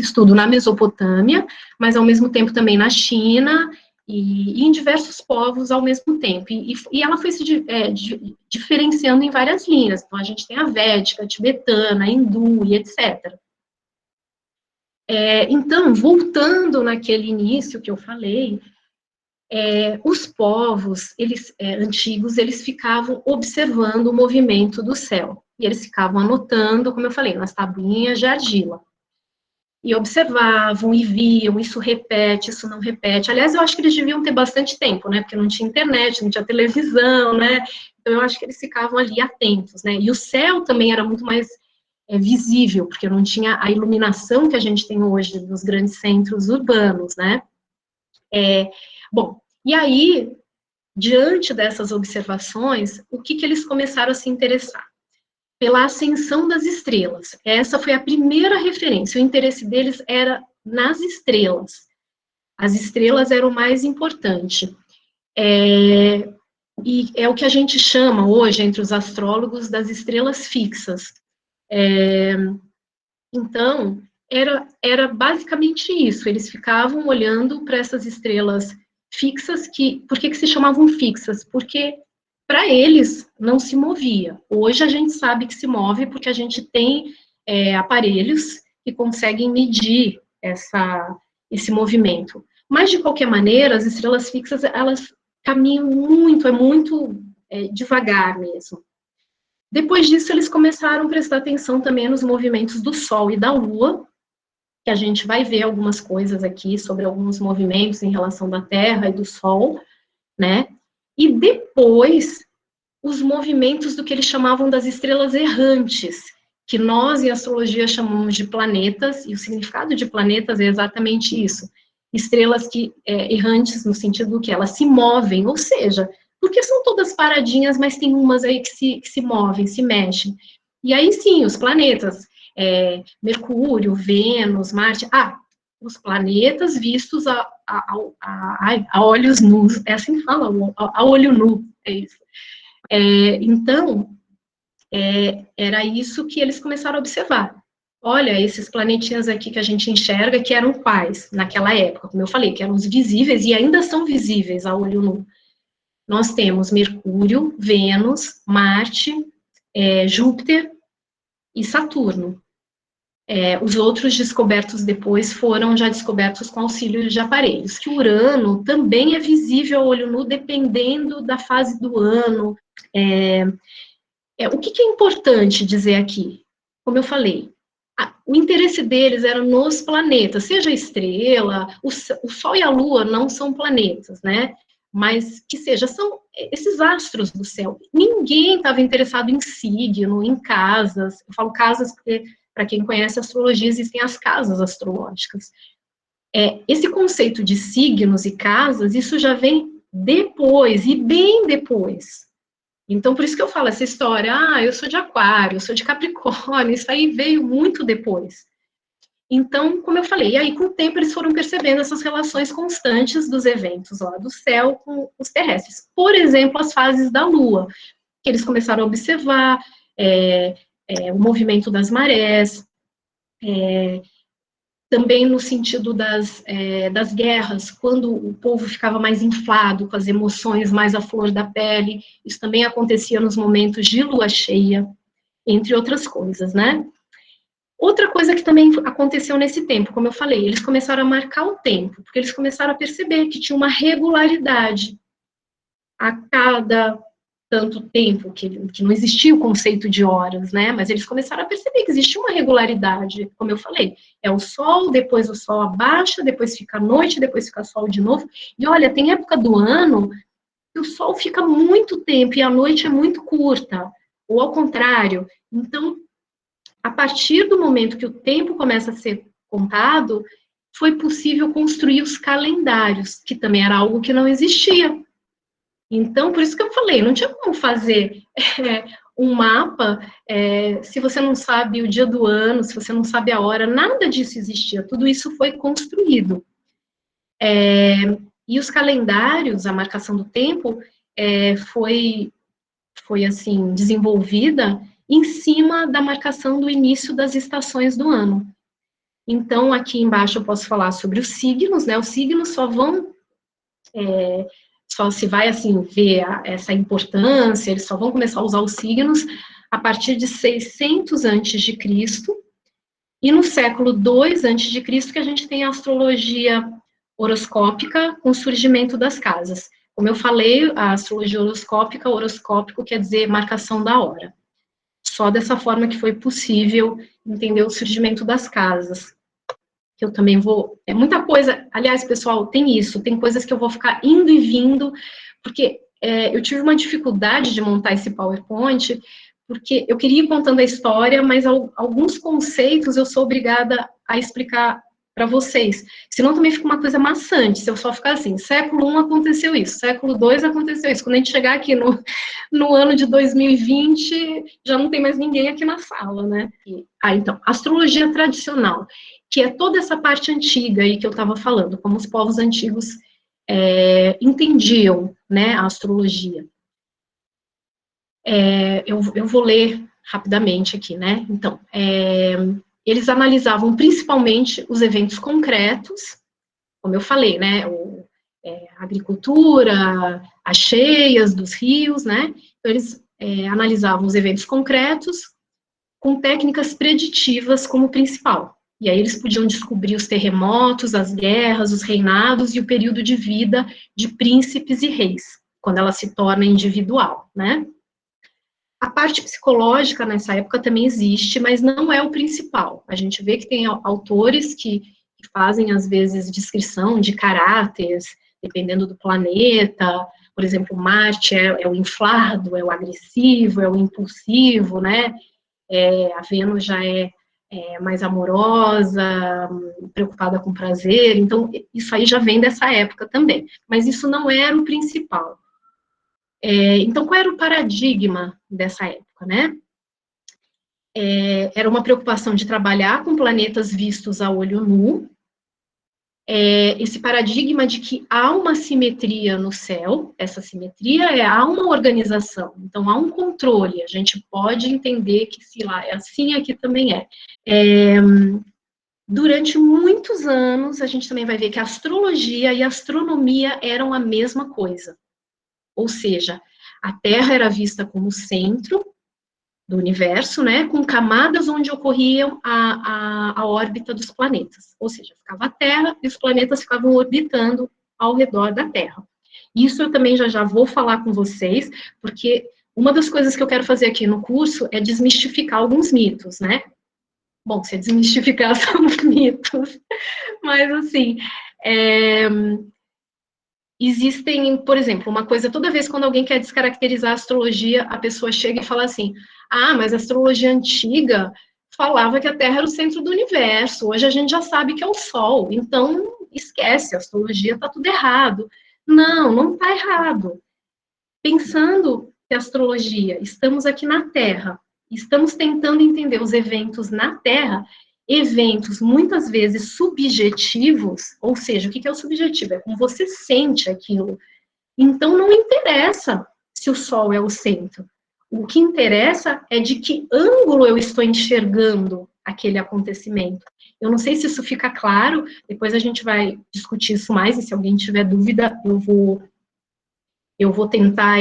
estudo na Mesopotâmia, mas ao mesmo tempo também na China, e em diversos povos ao mesmo tempo. E ela foi se diferenciando em várias linhas. Então, a gente tem a védica, a tibetana, a hindu e etc. Então, voltando naquele início que eu falei, os povos antigos, eles ficavam observando o movimento do céu. E eles ficavam anotando, como eu falei, nas tabuinhas de argila. E observavam e viam, isso repete, isso não repete. Aliás, eu acho que eles deviam ter bastante tempo, né? Porque não tinha internet, não tinha televisão, né? Então, eu acho que eles ficavam ali atentos, né? E o céu também era muito mais visível, porque não tinha a iluminação que a gente tem hoje nos grandes centros urbanos, né? Bom, e aí, diante dessas observações, o que eles começaram a se interessar? Pela ascensão das estrelas. Essa foi a primeira referência. O interesse deles era nas estrelas. As estrelas eram o mais importante. E é o que a gente chama hoje, entre os astrólogos, das estrelas fixas. Então, era basicamente isso. Eles ficavam olhando para essas estrelas fixas, por que se chamavam fixas? Porque para eles não se movia. Hoje a gente sabe que se move porque a gente tem aparelhos que conseguem medir esse movimento. Mas, de qualquer maneira, as estrelas fixas, elas caminham muito, muito devagar mesmo. Depois disso, eles começaram a prestar atenção também nos movimentos do Sol e da Lua, que a gente vai ver algumas coisas aqui sobre alguns movimentos em relação da Terra e do Sol, né? E depois, os movimentos do que eles chamavam das estrelas errantes, que nós, em astrologia, chamamos de planetas, e o significado de planetas é exatamente isso. Estrelas errantes, no sentido que elas se movem, ou seja, Porque são todas paradinhas, mas tem umas aí que se movem, se mexem. E aí sim, os planetas, Mercúrio, Vênus, Marte, os planetas vistos a olhos nus, é assim que fala, a olho nu, é isso. Então, era isso que eles começaram a observar. Olha, esses planetinhas aqui que a gente enxerga, que eram quais naquela época, como eu falei, que eram os visíveis e ainda são visíveis a olho nu. Nós temos Mercúrio, Vênus, Marte, Júpiter e Saturno. Os outros descobertos depois foram já descobertos com auxílio de aparelhos. Que Urano também é visível a olho nu, dependendo da fase do ano. O que é importante dizer aqui? Como eu falei, o interesse deles era nos planetas, seja a estrela, o Sol e a Lua não são planetas, né? Mas que seja, são esses astros do céu. Ninguém estava interessado em signo, em casas. Eu falo casas porque, para quem conhece astrologia, existem as casas astrológicas. Esse conceito de signos e casas, isso já vem depois, e bem depois. Então, por isso que eu falo essa história, eu sou de Aquário, eu sou de Capricórnio, isso aí veio muito depois. Então, como eu falei, e aí com o tempo eles foram percebendo essas relações constantes dos eventos lá do céu com os terrestres. Por exemplo, as fases da Lua, que eles começaram a observar o movimento das marés, também no sentido das guerras, quando o povo ficava mais inflado, com as emoções mais à flor da pele, isso também acontecia nos momentos de lua cheia, entre outras coisas, né? Outra coisa que também aconteceu nesse tempo, como eu falei, eles começaram a marcar o tempo, porque eles começaram a perceber que tinha uma regularidade a cada tanto tempo, que não existia o conceito de horas, né? Mas eles começaram a perceber que existia uma regularidade, como eu falei, o sol, depois o sol abaixa, depois fica noite, depois fica sol de novo. E olha, tem época do ano que o sol fica muito tempo e a noite é muito curta, ou ao contrário. Então, a partir do momento que o tempo começa a ser contado, foi possível construir os calendários, que também era algo que não existia. Então, por isso que eu falei, não tinha como fazer um mapa se você não sabe o dia do ano, se você não sabe a hora, nada disso existia, tudo isso foi construído. E os calendários, a marcação do tempo, foi assim, desenvolvida em cima da marcação do início das estações do ano. Então, aqui embaixo eu posso falar sobre os signos, né? Os signos só se vai, assim, ver essa importância, eles só vão começar a usar os signos a partir de 600 a.C., e no século II a.C., que a gente tem a astrologia horoscópica com o surgimento das casas. Como eu falei, a astrologia horoscópica, horoscópico quer dizer marcação da hora. Só dessa forma que foi possível entender o surgimento das casas. Que eu também vou... É muita coisa... Aliás, pessoal, tem isso. Tem coisas que eu vou ficar indo e vindo, porque eu tive uma dificuldade de montar esse PowerPoint, porque eu queria ir contando a história, mas alguns conceitos eu sou obrigada a explicar para vocês. Senão também fica uma coisa maçante, se eu só ficar assim, século I aconteceu isso, século II aconteceu isso. Quando a gente chegar aqui no ano de 2020, já não tem mais ninguém aqui na sala, né? Então, astrologia tradicional, que é toda essa parte antiga aí que eu estava falando, como os povos antigos entendiam, né, a astrologia. Eu vou ler rapidamente aqui, né? Então, eles analisavam principalmente os eventos concretos, como eu falei, né? A agricultura, as cheias dos rios, né? Então, eles analisavam os eventos concretos com técnicas preditivas como principal. E aí eles podiam descobrir os terremotos, as guerras, os reinados e o período de vida de príncipes e reis, quando ela se torna individual, né? A parte psicológica nessa época também existe, mas não é o principal. A gente vê que tem autores que fazem, às vezes, descrição de caráteres, dependendo do planeta. Por exemplo, Marte é o inflado, é o agressivo, é o impulsivo, né? A Vênus já é mais amorosa, preocupada com prazer. Então, isso aí já vem dessa época também. Mas isso não era o principal. Então, qual era o paradigma dessa época, né? Era uma preocupação de trabalhar com planetas vistos a olho nu, esse paradigma de que há uma simetria no céu, essa simetria há uma organização, então há um controle, a gente pode entender que se lá é assim, aqui também é. Durante muitos anos, a gente também vai ver que a astrologia e a astronomia eram a mesma coisa, ou seja, a Terra era vista como centro do universo, né, com camadas onde ocorriam a órbita dos planetas, ou seja, ficava a Terra e os planetas ficavam orbitando ao redor da Terra. Isso eu também já vou falar com vocês, porque uma das coisas que eu quero fazer aqui no curso é desmistificar alguns mitos, né? Bom, se desmistificar são mitos, mas assim, existem, por exemplo, uma coisa, toda vez quando alguém quer descaracterizar a astrologia, a pessoa chega e fala assim, mas a astrologia antiga falava que a Terra era o centro do universo, hoje a gente já sabe que é o Sol, então esquece, a astrologia está tudo errado. Não, não está errado. Pensando que a astrologia, estamos aqui na Terra, estamos tentando entender os eventos na Terra, eventos muitas vezes subjetivos, ou seja, o que é o subjetivo? É como você sente aquilo. Então, não interessa se o Sol é o centro. O que interessa é de que ângulo eu estou enxergando aquele acontecimento. Eu não sei se isso fica claro, depois a gente vai discutir isso mais, e se alguém tiver dúvida, eu vou tentar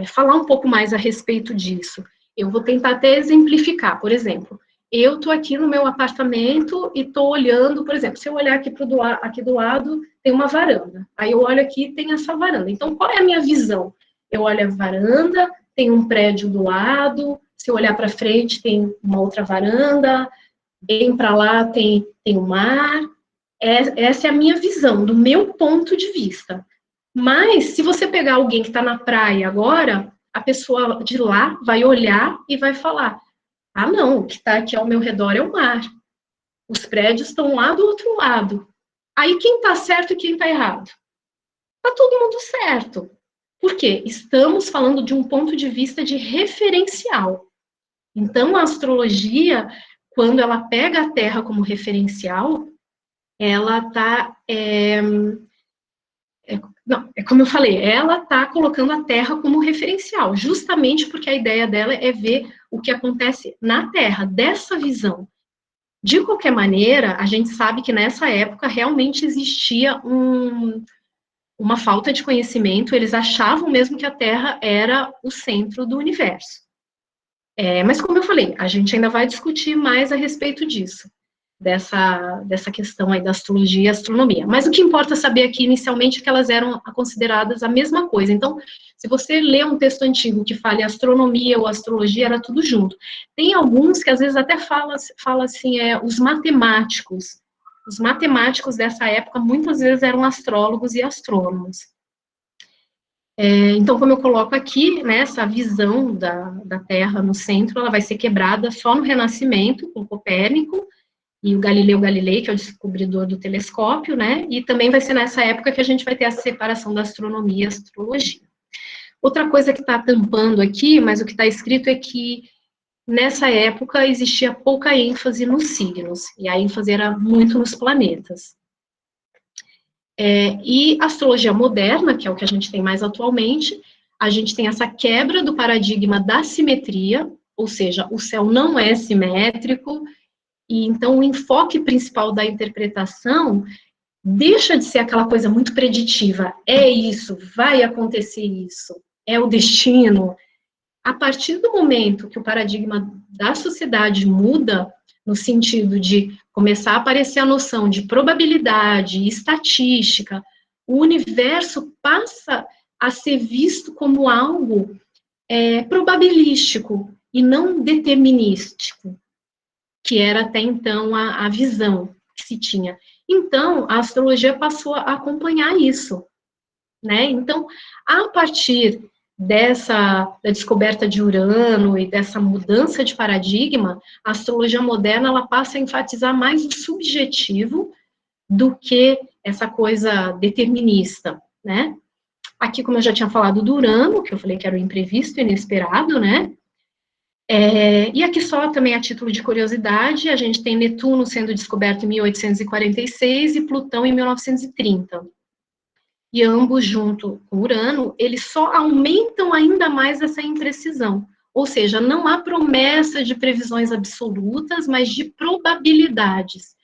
falar um pouco mais a respeito disso. Eu vou tentar até exemplificar, por exemplo, eu estou aqui no meu apartamento e estou olhando, por exemplo, se eu olhar aqui do lado, tem uma varanda. Aí eu olho aqui, tem essa varanda. Então, qual é a minha visão? Eu olho a varanda, tem um prédio do lado, se eu olhar para frente, tem uma outra varanda, bem para lá tem o mar. Essa é a minha visão, do meu ponto de vista. Mas, se você pegar alguém que está na praia agora, a pessoa de lá vai olhar e vai falar: não, o que está aqui ao meu redor é o mar. Os prédios estão lá do outro lado. Aí, quem está certo e quem está errado? Está todo mundo certo. Por quê? Estamos falando de um ponto de vista de referencial. Então, a astrologia, quando ela pega a Terra como referencial, ela está... como eu falei, ela está colocando a Terra como referencial, justamente porque a ideia dela é ver o que acontece na Terra, dessa visão. De qualquer maneira, a gente sabe que nessa época realmente existia uma falta de conhecimento, eles achavam mesmo que a Terra era o centro do universo. Mas como eu falei, a gente ainda vai discutir mais a respeito disso. Dessa questão aí da astrologia e astronomia. Mas o que importa saber aqui, inicialmente, é que elas eram consideradas a mesma coisa. Então, se você lê um texto antigo que fale astronomia ou astrologia, era tudo junto. Tem alguns que, às vezes, até fala assim, os matemáticos. Os matemáticos dessa época, muitas vezes, eram astrólogos e astrônomos. Então, como eu coloco aqui, né, essa visão da Terra no centro, ela vai ser quebrada só no Renascimento, com Copérnico, e o Galileu Galilei, que é o descobridor do telescópio, né? E também vai ser nessa época que a gente vai ter a separação da astronomia e astrologia. Outra coisa que está tampando aqui, mas o que está escrito é que nessa época existia pouca ênfase nos signos, e a ênfase era muito nos planetas. E a astrologia moderna, que é o que a gente tem mais atualmente, a gente tem essa quebra do paradigma da simetria, ou seja, o céu não é simétrico, e então o enfoque principal da interpretação deixa de ser aquela coisa muito preditiva, é isso, vai acontecer isso, é o destino. A partir do momento que o paradigma da sociedade muda, no sentido de começar a aparecer a noção de probabilidade, estatística, o universo passa a ser visto como algo probabilístico e não determinístico, que era até então a visão que se tinha. Então, a astrologia passou a acompanhar isso, né? Então, a partir da descoberta de Urano e dessa mudança de paradigma, a astrologia moderna, ela passa a enfatizar mais o subjetivo do que essa coisa determinista, né? Aqui, como eu já tinha falado do Urano, que eu falei que era o imprevisto, inesperado, né? E aqui só também a título de curiosidade, a gente tem Netuno sendo descoberto em 1846 e Plutão em 1930. E ambos, junto com Urano, eles só aumentam ainda mais essa imprecisão. Ou seja, não há promessa de previsões absolutas, mas de probabilidades.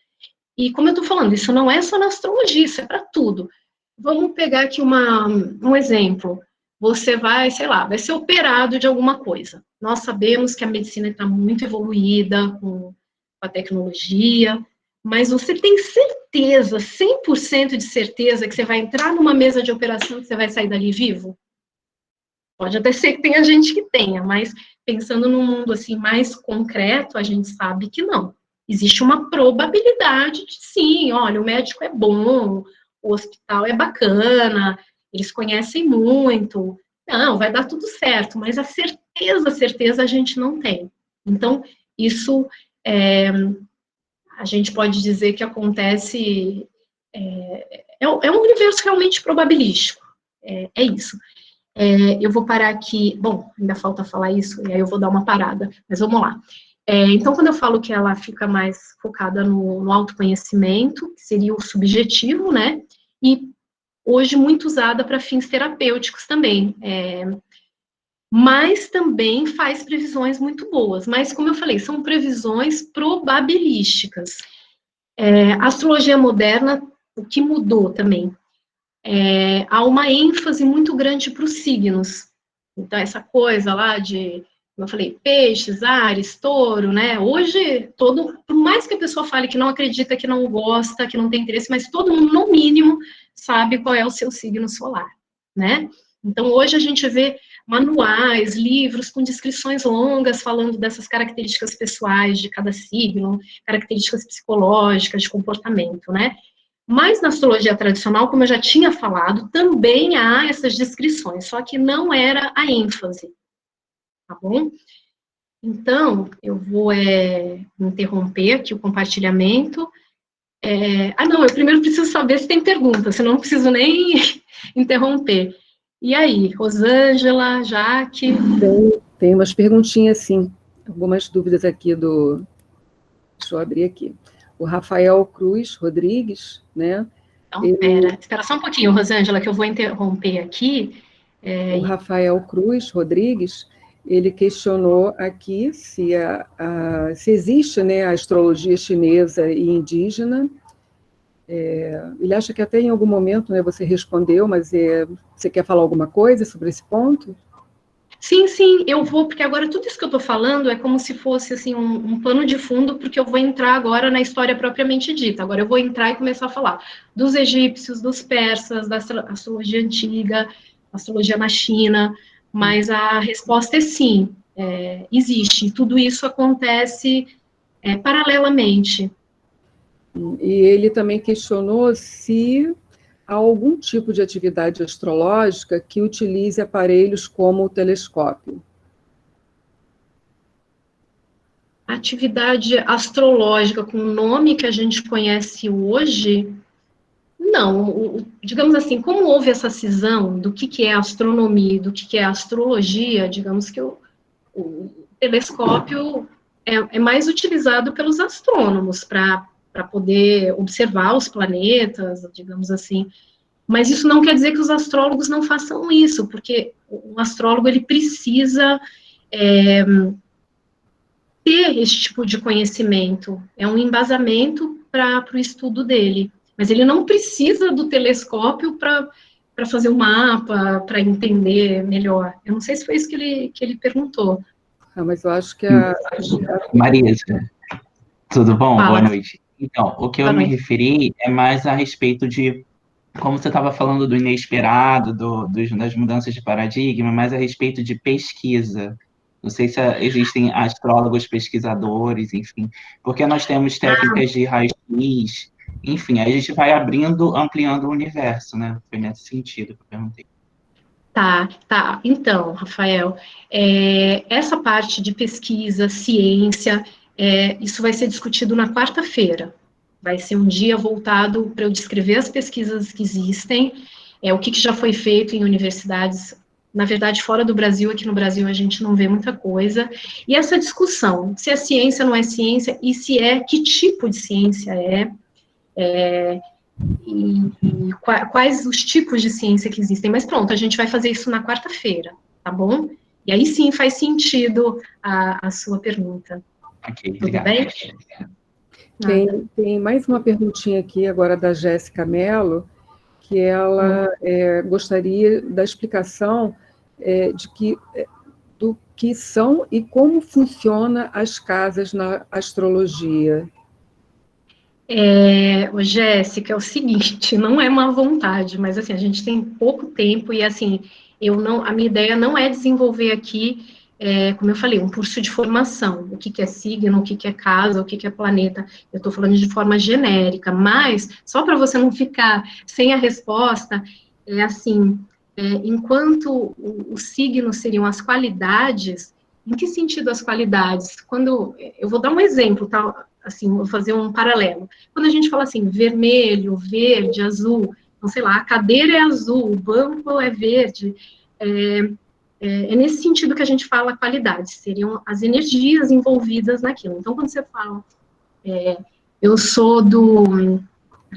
E como eu estou falando, isso não é só na astrologia, isso é para tudo. Vamos pegar aqui um exemplo. Você vai, sei lá, vai ser operado de alguma coisa. Nós sabemos que a medicina está muito evoluída com a tecnologia, mas você tem certeza, 100% de certeza, que você vai entrar numa mesa de operação e você vai sair dali vivo? Pode até ser que tenha gente que tenha, mas pensando num mundo assim mais concreto, a gente sabe que não. Existe uma probabilidade de sim, olha, o médico é bom, o hospital é bacana, eles conhecem muito, não, vai dar tudo certo, mas a certeza a gente não tem. Então, isso a gente pode dizer que acontece, é um universo realmente probabilístico, é isso. Eu vou parar aqui, bom, ainda falta falar isso, e aí eu vou dar uma parada, mas vamos lá. Então, quando eu falo que ela fica mais focada no autoconhecimento, que seria o subjetivo, né, e hoje muito usada para fins terapêuticos também, mas também faz previsões muito boas, mas como eu falei, são previsões probabilísticas. A astrologia moderna, o que mudou também? Há uma ênfase muito grande para os signos. Então, essa coisa lá de, como eu falei, peixes, Áries, touro, né? Hoje, por mais que a pessoa fale que não acredita, que não gosta, que não tem interesse, mas todo mundo, no mínimo, sabe qual é o seu signo solar, né? Então, hoje a gente vê manuais, livros com descrições longas falando dessas características pessoais de cada signo, características psicológicas, de comportamento, né? Mas na astrologia tradicional, como eu já tinha falado, também há essas descrições, só que não era a ênfase, tá bom? Então, eu vou interromper aqui o compartilhamento. Não, eu primeiro preciso saber se tem pergunta, senão não preciso nem interromper. E aí, Rosângela, Jaque? Tem umas perguntinhas, sim. Algumas dúvidas aqui Deixa eu abrir aqui. O Rafael Cruz Rodrigues, né? Então, espera só um pouquinho, Rosângela, que eu vou interromper aqui. O Rafael Cruz Rodrigues, ele questionou aqui se existe, né, a astrologia chinesa e indígena. Ele acha que até em algum momento, né, você respondeu, mas você quer falar alguma coisa sobre esse ponto? Sim, eu vou, porque agora tudo isso que eu estou falando é como se fosse assim um pano de fundo, porque eu vou entrar agora na história propriamente dita. Agora eu vou entrar e começar a falar dos egípcios, dos persas, da astrologia antiga, astrologia na China, mas a resposta é sim, existe. Tudo isso acontece paralelamente. E ele também questionou se há algum tipo de atividade astrológica que utilize aparelhos como o telescópio. Atividade astrológica com o nome que a gente conhece hoje, não. Digamos assim, como houve essa cisão do que é astronomia e do que é astrologia, digamos que o telescópio é mais utilizado pelos astrônomos para poder observar os planetas, digamos assim. Mas isso não quer dizer que os astrólogos não façam isso, porque o astrólogo ele precisa ter esse tipo de conhecimento, é um embasamento para o estudo dele, mas ele não precisa do telescópio para fazer um mapa, para entender melhor. Eu não sei se foi isso que ele perguntou. Mas eu acho que Marisa, tudo bom? Fala. Boa noite. Então, o que eu me referi é mais a respeito de, como você estava falando do inesperado, das mudanças de paradigma, mas a respeito de pesquisa. Não sei se existem astrólogos pesquisadores, enfim, porque nós temos técnicas de raio-x, enfim, aí a gente vai ampliando o universo, né? Foi nesse sentido que eu perguntei. Tá. Então, Rafael, essa parte de pesquisa, ciência, isso vai ser discutido na quarta-feira. Vai ser um dia voltado para eu descrever as pesquisas que existem, o que já foi feito em universidades, na verdade, fora do Brasil. Aqui no Brasil a gente não vê muita coisa, e essa discussão, se é ciência, não é ciência, e se é, que tipo de ciência e quais os tipos de ciência que existem. Mas pronto, a gente vai fazer isso na quarta-feira, tá bom? E aí sim faz sentido a sua pergunta. Ok, Tudo obrigado. bem? Tem mais uma perguntinha aqui agora da Jéssica Mello, que ela gostaria da explicação do que são e como funciona as casas na astrologia. Jéssica, é o seguinte, não é má vontade, mas assim, a gente tem pouco tempo e assim, a minha ideia não é desenvolver aqui, como eu falei, um curso de formação, o que é signo, o que é casa, o que é planeta. Eu estou falando de forma genérica, mas só para você não ficar sem a resposta, enquanto os signos seriam as qualidades, em que sentido as qualidades? Quando eu vou dar um exemplo, tá? Assim, vou fazer um paralelo. Quando a gente fala assim, vermelho, verde, azul, então, sei lá, a cadeira é azul, o banco é verde, é nesse sentido que a gente fala qualidades, seriam as energias envolvidas naquilo. Então, quando você fala, eu sou do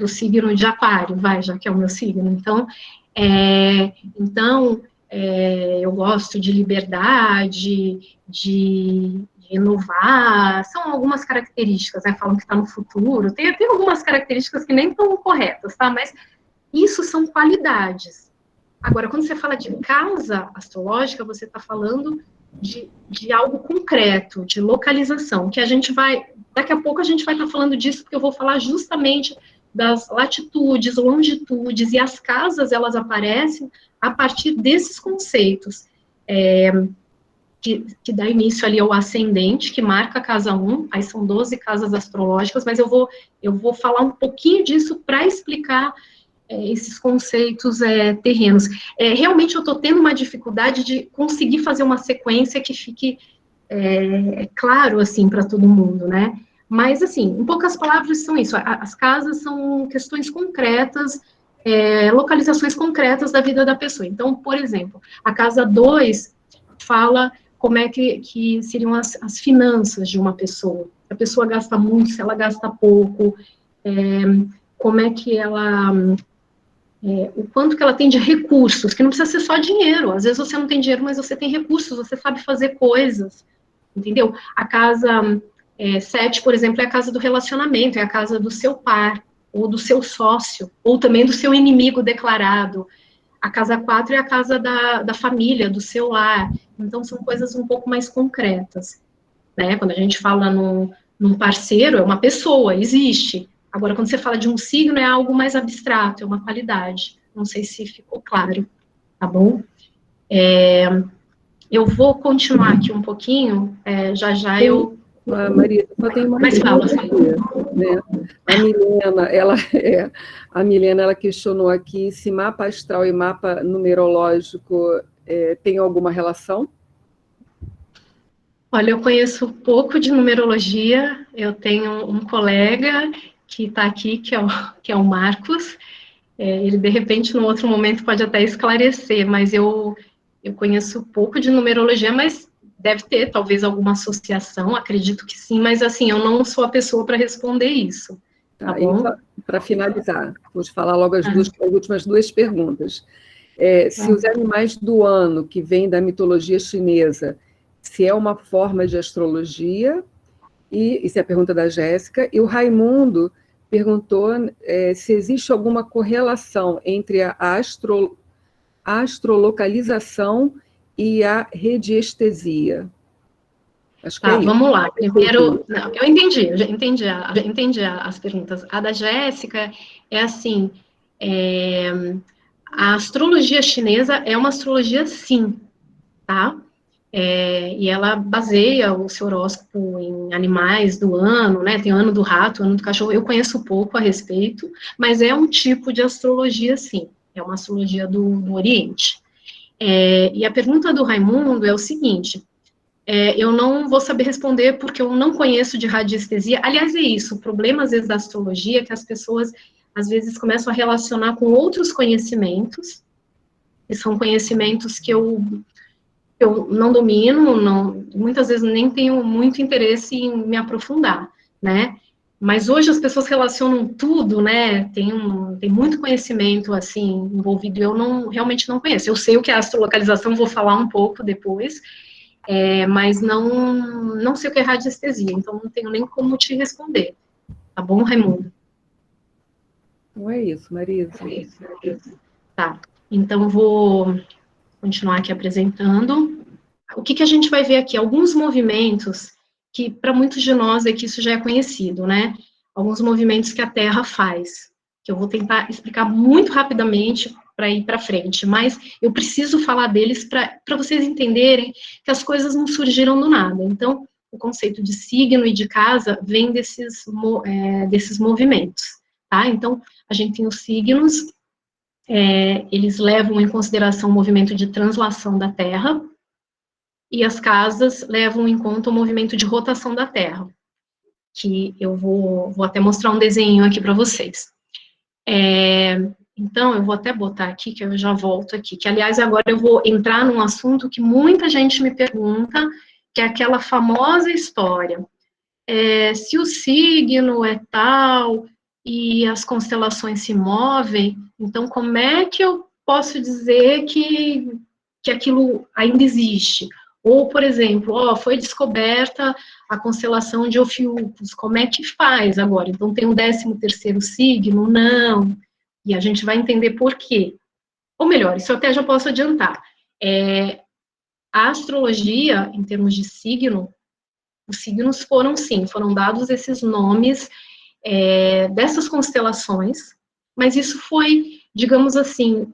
signo de Aquário, já que é o meu signo, eu gosto de liberdade, de inovar, são algumas características, né? Falam que está no futuro, tem algumas características que nem estão corretas, tá? Mas isso são qualidades. Agora, quando você fala de casa astrológica, você está falando de algo concreto, de localização, que a gente vai, daqui a pouco a gente vai estar falando disso, porque eu vou falar justamente das latitudes, longitudes, e as casas, elas aparecem a partir desses conceitos, que dá início ali ao ascendente, que marca a casa 1, aí são 12 casas astrológicas, mas eu vou falar um pouquinho disso para explicar esses conceitos terrenos. Realmente eu estou tendo uma dificuldade de conseguir fazer uma sequência que fique claro, assim, para todo mundo, né? Mas, assim, em poucas palavras, são isso. As casas são questões concretas, localizações concretas da vida da pessoa. Então, por exemplo, a casa 2 fala como é que seriam as finanças de uma pessoa. Se a pessoa gasta muito, se ela gasta pouco, como é que ela... o quanto que ela tem de recursos, que não precisa ser só dinheiro. Às vezes você não tem dinheiro, mas você tem recursos, você sabe fazer coisas, entendeu? A casa 7, por exemplo, é a casa do relacionamento, é a casa do seu par, ou do seu sócio, ou também do seu inimigo declarado. A casa 4 é a casa da família, do seu lar. Então, são coisas um pouco mais concretas, né? Quando a gente fala num parceiro, é uma pessoa, existe. Agora, quando você fala de um signo, é algo mais abstrato, é uma qualidade. Não sei se ficou claro, tá bom? Eu vou continuar aqui um pouquinho, já eu... Maria, só tem uma pergunta aqui, né? A Milena, ela questionou aqui se mapa astral e mapa numerológico tem alguma relação? Olha, eu conheço pouco de numerologia, eu tenho um colega que está aqui, que é o Marcos, ele, de repente, num outro momento, pode até esclarecer, mas eu conheço pouco de numerologia, mas deve ter, talvez, alguma associação, acredito que sim, mas, assim, eu não sou a pessoa para responder isso, tá bom? Para finalizar, vou te falar logo as últimas duas perguntas. Se os animais do ano, que vêm da mitologia chinesa, se é uma forma de astrologia, isso é a pergunta da Jéssica, e o Raimundo perguntou se existe alguma correlação entre a astrolocalização e a radiestesia. Acho que vamos lá. Primeiro, eu entendi as perguntas. A da Jéssica é assim, a astrologia chinesa é uma astrologia, sim, tá? E ela baseia o seu horóscopo em animais do ano, né? Tem o ano do rato, o ano do cachorro. Eu conheço pouco a respeito, mas é um tipo de astrologia, sim. É uma astrologia do Oriente. E a pergunta do Raimundo é o seguinte: eu não vou saber responder porque eu não conheço de radiestesia. Aliás, é isso. O problema, às vezes, da astrologia é que as pessoas às vezes começo a relacionar com outros conhecimentos, que são conhecimentos que eu não domino, muitas vezes nem tenho muito interesse em me aprofundar, né? Mas hoje as pessoas relacionam tudo, né? Tem muito conhecimento, assim, envolvido, eu realmente não conheço. Eu sei o que é astrolocalização, vou falar um pouco depois, mas não sei o que é radiestesia, então não tenho nem como te responder. Tá bom, Raimundo? Não é isso, Marisa. Tá, então vou continuar aqui apresentando. O que a gente vai ver aqui? Alguns movimentos que, para muitos de nós, que isso já é conhecido, né? Alguns movimentos que a Terra faz, que eu vou tentar explicar muito rapidamente para ir para frente, mas eu preciso falar deles para vocês entenderem que as coisas não surgiram do nada. Então, o conceito de signo e de casa vem desses movimentos, tá? Então, a gente tem os signos, eles levam em consideração o movimento de translação da Terra, e as casas levam em conta o movimento de rotação da Terra, que eu vou até mostrar um desenho aqui para vocês. Então, eu vou até botar aqui, que eu já volto aqui, que, aliás, agora eu vou entrar num assunto que muita gente me pergunta, que é aquela famosa história, se o signo é tal e as constelações se movem, então como é que eu posso dizer que aquilo ainda existe? Ou, por exemplo, foi descoberta a constelação de Ophiuchus, como é que faz agora? Então, tem um 13º signo? Não. E a gente vai entender por quê. Ou melhor, isso eu até já posso adiantar. A astrologia, em termos de signo, os signos foram dados esses nomes dessas constelações, mas isso foi, digamos assim,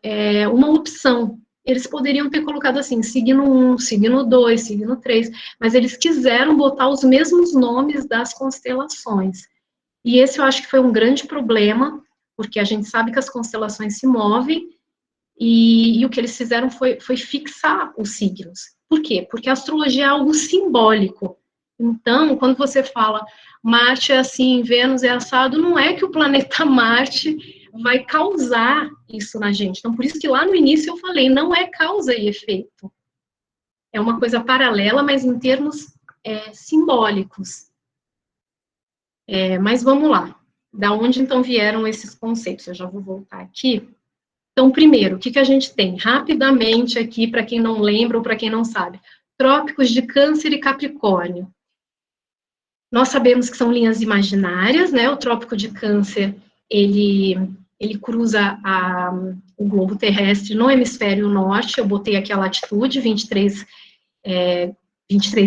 uma opção. Eles poderiam ter colocado assim, signo 1, signo 2, signo 3, mas eles quiseram botar os mesmos nomes das constelações. E esse eu acho que foi um grande problema, porque a gente sabe que as constelações se movem, e o que eles fizeram foi fixar os signos. Por quê? Porque a astrologia é algo simbólico. Então, quando você fala Marte é assim, Vênus é assado, não é que o planeta Marte vai causar isso na gente. Então, por isso que lá no início eu falei, não é causa e efeito. É uma coisa paralela, mas em termos simbólicos. Mas vamos lá. Da onde, então, vieram esses conceitos? Eu já vou voltar aqui. Então, primeiro, o que a gente tem? Rapidamente aqui, para quem não lembra ou para quem não sabe. Trópicos de Câncer e Capricórnio. Nós sabemos que são linhas imaginárias, né? O Trópico de Câncer, ele cruza o globo terrestre no hemisfério norte. Eu botei aqui a latitude, 23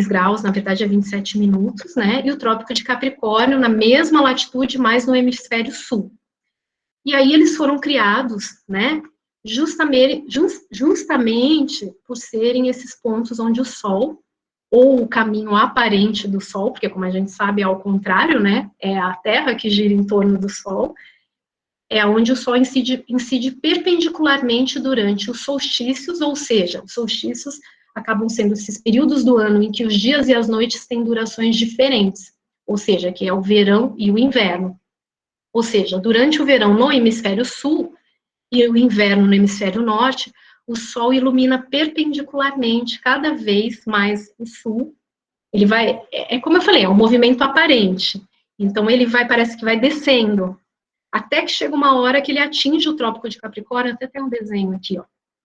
graus, na verdade é 27 minutos, né? E o Trópico de Capricórnio, na mesma latitude, mas no hemisfério sul. E aí eles foram criados, né? Justamente por serem esses pontos onde o Sol, ou o caminho aparente do Sol, porque como a gente sabe é ao contrário, né? É a Terra que gira em torno do Sol, é onde o Sol incide perpendicularmente durante os solstícios, ou seja, os solstícios acabam sendo esses períodos do ano em que os dias e as noites têm durações diferentes, ou seja, que é o verão e o inverno. Ou seja, durante o verão no hemisfério sul e o inverno no hemisfério norte, o Sol ilumina perpendicularmente cada vez mais o sul. Ele vai, como eu falei, é um movimento aparente. Então, parece que vai descendo, até que chega uma hora que ele atinge o Trópico de Capricórnio, até tem um desenho aqui, ó.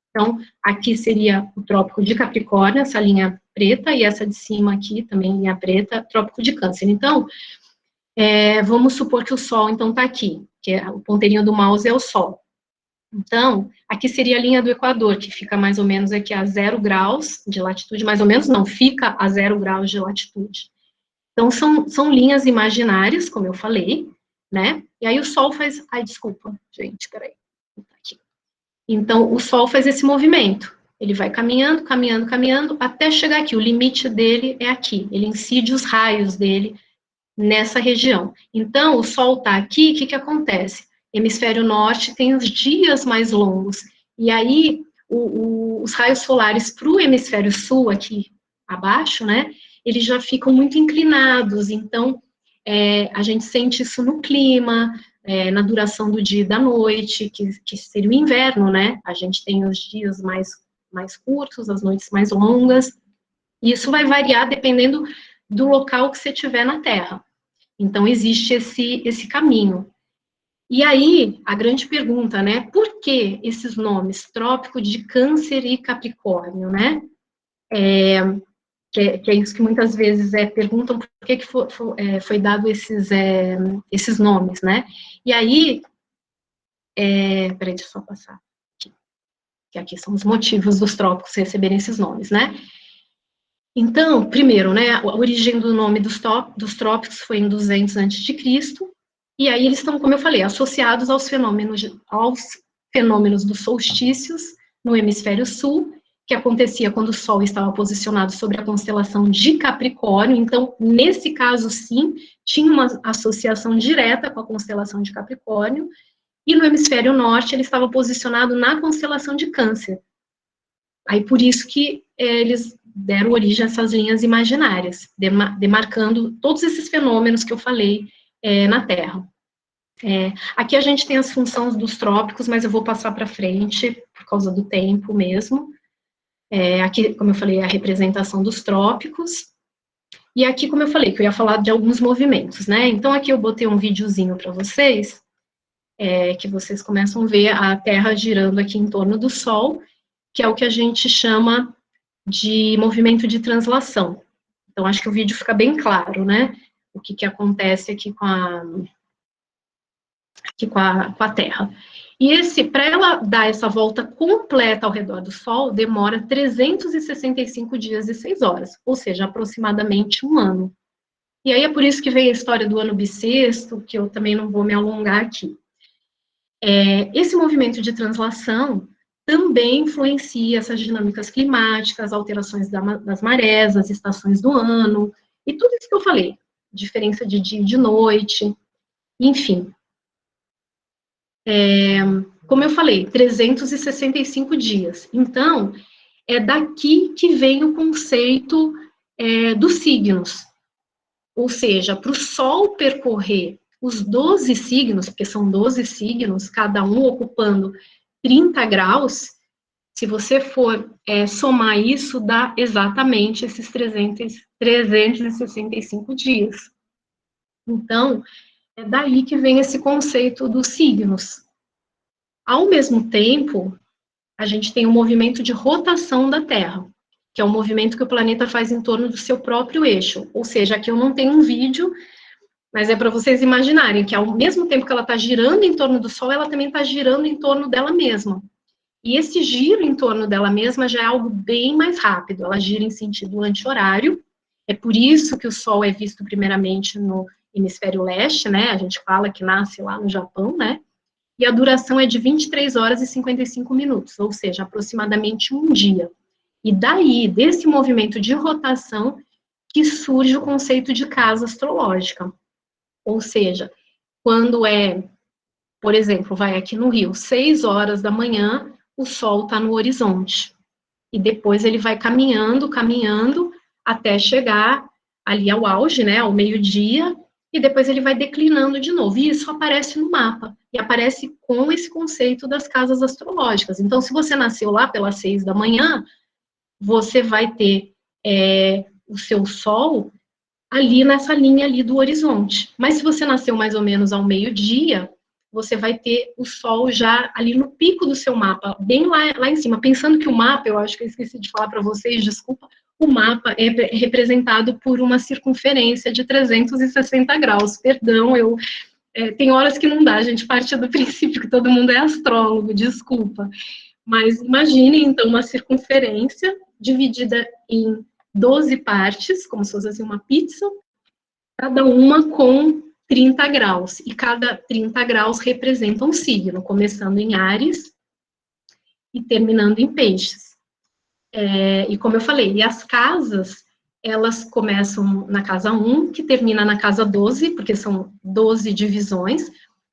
Então, aqui seria o Trópico de Capricórnio, essa linha preta, e essa de cima aqui, também linha preta, Trópico de Câncer. Então, vamos supor que o Sol, então, está aqui, que o ponteirinho do mouse é o Sol. Então, aqui seria a linha do Equador, que fica mais ou menos aqui a 0 graus de latitude, mais ou menos não, fica a 0 graus de latitude. Então, são linhas imaginárias, como eu falei, né? E aí o Sol faz... Ai, desculpa, gente, peraí. Aqui. Então, o Sol faz esse movimento. Ele vai caminhando, caminhando, caminhando, até chegar aqui. O limite dele é aqui. Ele incide os raios dele nessa região. Então, o Sol está aqui, o que acontece? Hemisfério norte tem os dias mais longos, e aí os raios solares para o hemisfério sul, aqui abaixo, né, eles já ficam muito inclinados, então a gente sente isso no clima, na duração do dia e da noite, que seria o inverno, né? A gente tem os dias mais curtos, as noites mais longas, e isso vai variar dependendo do local que você estiver na Terra. Então, existe esse caminho. E aí, a grande pergunta, né? Por que esses nomes, Trópico de Câncer e Capricórnio, né? Que é isso que muitas vezes perguntam por que foi dado esses nomes, né? E aí, peraí, deixa eu só passar aqui, que aqui são os motivos dos trópicos receberem esses nomes, né? Então, primeiro, né, a origem do nome dos trópicos foi em 200 a.C., e aí eles estão, como eu falei, associados aos fenômenos dos solstícios no hemisfério sul, que acontecia quando o Sol estava posicionado sobre a constelação de Capricórnio. Então, nesse caso, sim, tinha uma associação direta com a constelação de Capricórnio, e no hemisfério norte ele estava posicionado na constelação de Câncer. Aí, por isso que eles deram origem a essas linhas imaginárias, demarcando todos esses fenômenos que eu falei na Terra. Aqui a gente tem as funções dos trópicos, mas eu vou passar para frente, por causa do tempo mesmo. Aqui, como eu falei, é a representação dos trópicos. E aqui, como eu falei, que eu ia falar de alguns movimentos, né? Então, aqui eu botei um videozinho para vocês, que vocês começam a ver a Terra girando aqui em torno do Sol, que é o que a gente chama de movimento de translação. Então, acho que o vídeo fica bem claro, né? O que acontece aqui com a Terra. E para ela dar essa volta completa ao redor do Sol, demora 365 dias e 6 horas, ou seja, aproximadamente um ano. E aí é por isso que vem a história do ano bissexto, que eu também não vou me alongar aqui. Esse movimento de translação também influencia essas dinâmicas climáticas, alterações das marés, as estações do ano, e tudo isso que eu falei, diferença de dia e de noite, enfim. Como eu falei, 365 dias. Então, é daqui que vem o conceito dos signos. Ou seja, para o Sol percorrer os 12 signos, porque são 12 signos, cada um ocupando 30 graus, se você for somar isso, dá exatamente esses 365 dias. Então, é daí que vem esse conceito dos signos. Ao mesmo tempo, a gente tem um movimento de rotação da Terra, que é um movimento que o planeta faz em torno do seu próprio eixo. Ou seja, aqui eu não tenho um vídeo, mas é para vocês imaginarem que ao mesmo tempo que ela está girando em torno do Sol, ela também está girando em torno dela mesma. E esse giro em torno dela mesma já é algo bem mais rápido, ela gira em sentido anti-horário, é por isso que o Sol é visto primeiramente no hemisfério leste, né, a gente fala que nasce lá no Japão, né, e a duração é de 23 horas e 55 minutos, ou seja, aproximadamente um dia. E daí, desse movimento de rotação, que surge o conceito de casa astrológica, ou seja, quando por exemplo, vai aqui no Rio, 6 horas da manhã, o Sol está no horizonte. E depois ele vai caminhando, até chegar ali ao auge, né, ao meio-dia, e depois ele vai declinando de novo. E isso aparece no mapa, e aparece com esse conceito das casas astrológicas. Então, se você nasceu lá pelas 6 da manhã, você vai ter o seu Sol ali nessa linha ali do horizonte. Mas se você nasceu mais ou menos ao meio-dia, você vai ter o Sol já ali no pico do seu mapa, bem lá em cima. Pensando que o mapa, eu acho que eu esqueci de falar para vocês, desculpa, o mapa é representado por uma circunferência de 360 graus. Perdão, tem horas que não dá, a gente parte do princípio que todo mundo é astrólogo, desculpa. Mas imagine, então, uma circunferência dividida em 12 partes, como se fosse assim uma pizza, cada uma com 30 graus, e cada 30 graus representa um signo, começando em Áries e terminando em Peixes. E como eu falei, as casas, elas começam na casa 1, que termina na casa 12, porque são 12 divisões,